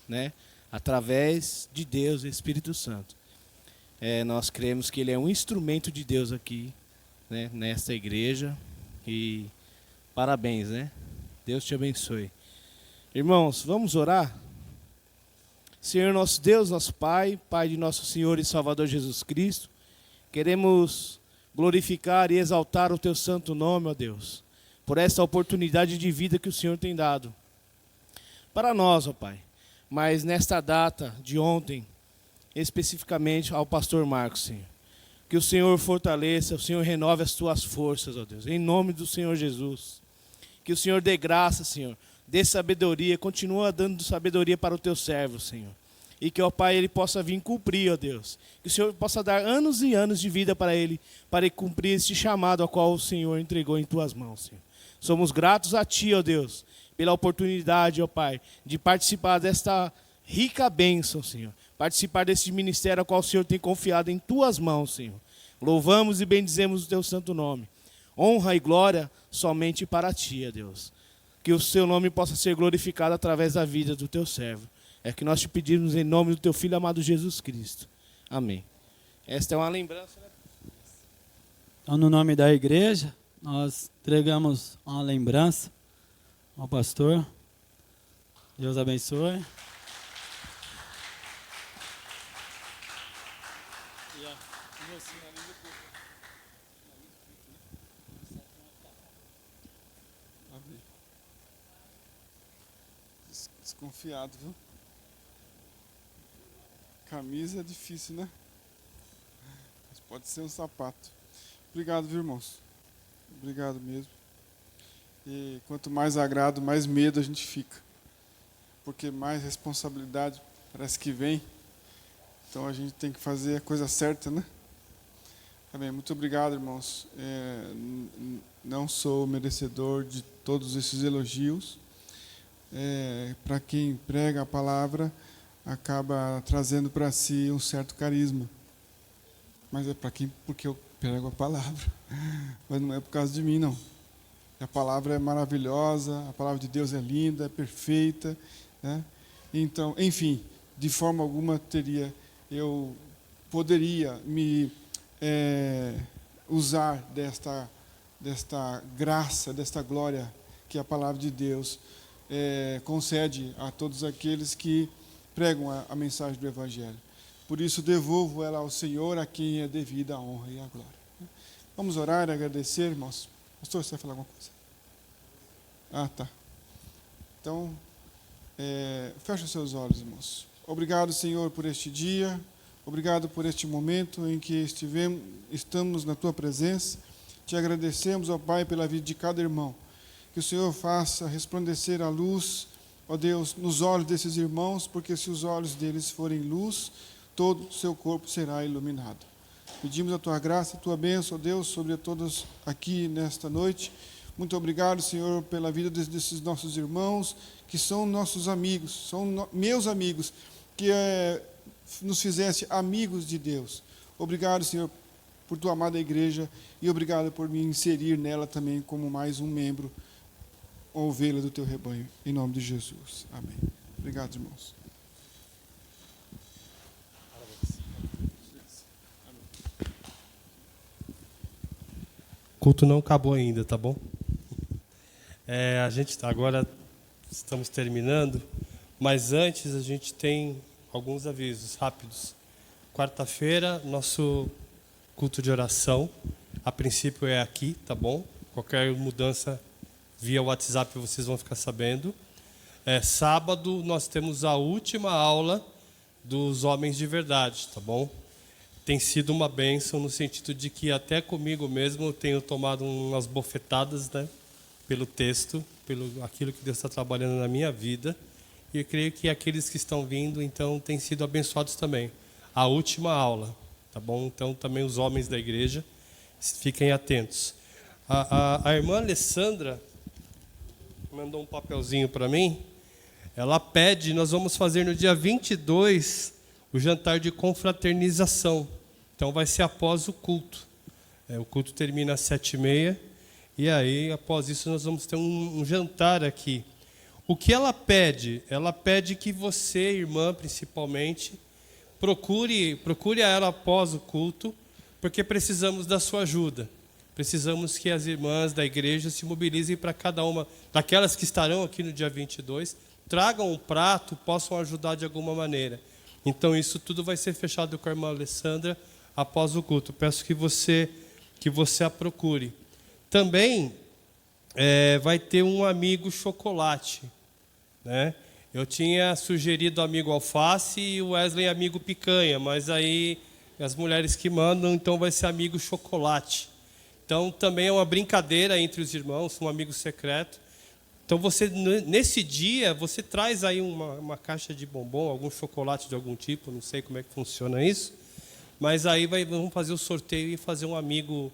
né? Através de Deus e Espírito Santo. Nós cremos que ele é um instrumento de Deus aqui, né, nesta igreja, e parabéns, né? Deus te abençoe. Irmãos, vamos orar? Senhor nosso Deus, nosso Pai, Pai de nosso Senhor e Salvador Jesus Cristo, queremos glorificar e exaltar o teu santo nome, ó Deus, por esta oportunidade de vida que o Senhor tem dado para nós, ó Pai. Mas nesta data de ontem, especificamente ao pastor Marcos, Senhor, que o Senhor fortaleça, o Senhor renove as tuas forças, ó Deus, em nome do Senhor Jesus. Que o Senhor dê graça, Senhor, dê sabedoria, continua dando sabedoria para o teu servo, Senhor. E que, ó Pai, ele possa vir cumprir, ó Deus. Que o Senhor possa dar anos e anos de vida para ele cumprir este chamado ao qual o Senhor entregou em tuas mãos, Senhor. Somos gratos a Ti, ó Deus, pela oportunidade, ó Pai, de participar desta rica bênção, Senhor. Participar desse ministério ao qual o Senhor tem confiado em tuas mãos, Senhor. Louvamos e bendizemos o teu santo nome. Honra e glória somente para ti, ó Deus. Que o seu nome possa ser glorificado através da vida do teu servo. É que nós te pedimos em nome do teu Filho amado Jesus Cristo. Amém. Esta é uma lembrança, né? Então, no nome da igreja, nós entregamos uma lembrança ao pastor. Deus abençoe. Desconfiado, viu? Camisa é difícil, né? Mas pode ser um sapato. Obrigado, viu, irmãos? Obrigado mesmo. E quanto mais agrado, mais medo a gente fica. Porque mais responsabilidade parece que vem. Então a gente tem que fazer a coisa certa, né? Amém. Muito obrigado, irmãos. Não sou merecedor de todos esses elogios. Para quem prega a palavra, acaba trazendo para si um certo carisma. Mas é porque eu prego a palavra. Mas não é por causa de mim, não. A palavra é maravilhosa, a palavra de Deus é linda, é perfeita, né? Então, enfim, de forma alguma eu poderia me usar desta graça, desta glória que a palavra de Deus concede a todos aqueles que pregam a mensagem do Evangelho. Por isso, devolvo ela ao Senhor, a quem é devida a honra e a glória. Vamos orar e agradecer, irmãos. Pastor, você vai falar alguma coisa? Ah, tá. Então, feche os seus olhos, irmãos. Obrigado, Senhor, por este dia. Obrigado por este momento em que estamos na Tua presença. Te agradecemos, ó Pai, pela vida de cada irmão. Que o Senhor faça resplandecer a luz, ó Deus, nos olhos desses irmãos, porque se os olhos deles forem luz, todo o seu corpo será iluminado. Pedimos a Tua graça, a Tua bênção, ó Deus, sobre todos aqui nesta noite. Muito obrigado, Senhor, pela vida desses nossos irmãos, que são nossos amigos, são meus amigos, que nos fizesse amigos de Deus. Obrigado, Senhor, por Tua amada igreja, e obrigado por me inserir nela também como mais um membro, ovelha do Teu rebanho. Em nome de Jesus. Amém. Obrigado, irmãos. O culto não acabou ainda, tá bom? A gente agora estamos terminando, mas antes a gente tem alguns avisos rápidos. Quarta-feira, nosso culto de oração, a princípio é aqui, tá bom? Qualquer mudança via WhatsApp vocês vão ficar sabendo. Sábado nós temos a última aula dos Homens de Verdade, tá bom? Tem sido uma bênção no sentido de que até comigo mesmo eu tenho tomado umas bofetadas, né? Pelo texto, pelo aquilo que Deus está trabalhando na minha vida. E eu creio que aqueles que estão vindo, então, têm sido abençoados também. A última aula, tá bom? Então, também os homens da igreja, fiquem atentos. A irmã Alessandra mandou um papelzinho para mim. Ela pede, nós vamos fazer no dia 22 o jantar de confraternização. Então, vai ser após o culto. O culto termina às 7h30. E aí, após isso, nós vamos ter um jantar aqui. O que ela pede? Ela pede que você, irmã, principalmente, procure a ela após o culto, porque precisamos da sua ajuda. Precisamos que as irmãs da igreja se mobilizem para cada uma daquelas que estarão aqui no dia 22, tragam um prato, possam ajudar de alguma maneira. Então, isso tudo vai ser fechado com a irmã Alessandra após o culto. Peço que você a procure. Também vai ter um amigo chocolate, né? Eu tinha sugerido amigo alface e o Wesley amigo picanha, mas aí as mulheres que mandam, então vai ser amigo chocolate. Então também é uma brincadeira entre os irmãos, um amigo secreto. Então você nesse dia você traz aí uma caixa de bombom, algum chocolate de algum tipo, não sei como é que funciona isso, mas aí vamos fazer o sorteio e fazer um amigo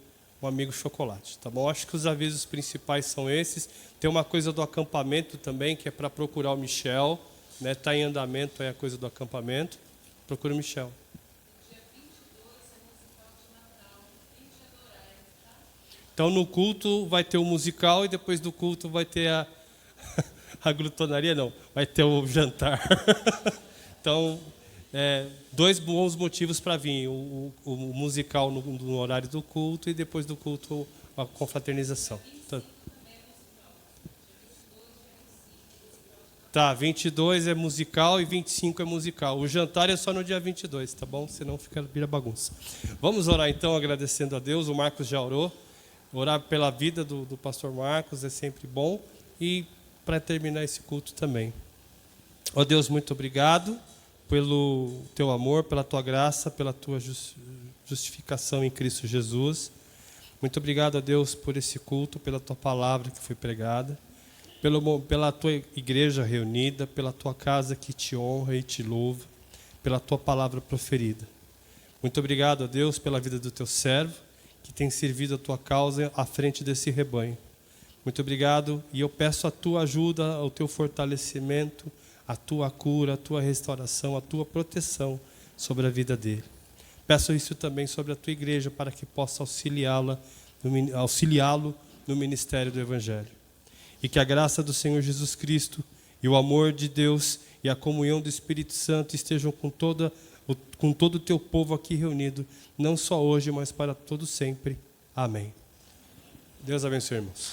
chocolate, tá bom? Acho que os avisos principais são esses. Tem uma coisa do acampamento também, que é para procurar o Michel, né? Está em andamento aí a coisa do acampamento. Procura o Michel. Dia 22 é musical de Natal, 20 adorais, tá? Então no culto vai ter o musical e depois do culto vai ter a glutonaria, não, vai ter o jantar. Então, dois bons motivos para vir, o musical no horário do culto e depois do culto a confraternização. Tá, 22 é musical e 25 é musical. O jantar é só no dia 22, tá bom? Senão vira bagunça. Vamos orar então, agradecendo a Deus. O Marcos já orou. Orar pela vida do pastor Marcos é sempre bom. E para terminar esse culto também. Ó Deus, muito obrigado pelo teu amor, pela tua graça, pela tua justificação em Cristo Jesus. Muito obrigado, ó Deus, por esse culto, pela tua palavra que foi pregada, pela tua igreja reunida, pela tua casa que te honra e te louva, pela tua palavra proferida. Muito obrigado, ó Deus, pela vida do teu servo, que tem servido a tua causa à frente desse rebanho. Muito obrigado, e eu peço a tua ajuda, o teu fortalecimento, a tua cura, a tua restauração, a tua proteção sobre a vida dele. Peço isso também sobre a tua igreja, para que possa auxiliá-lo no ministério do Evangelho. E que a graça do Senhor Jesus Cristo e o amor de Deus e a comunhão do Espírito Santo estejam com todo o teu povo aqui reunido, não só hoje, mas para todo sempre. Amém. Deus abençoe, irmãos.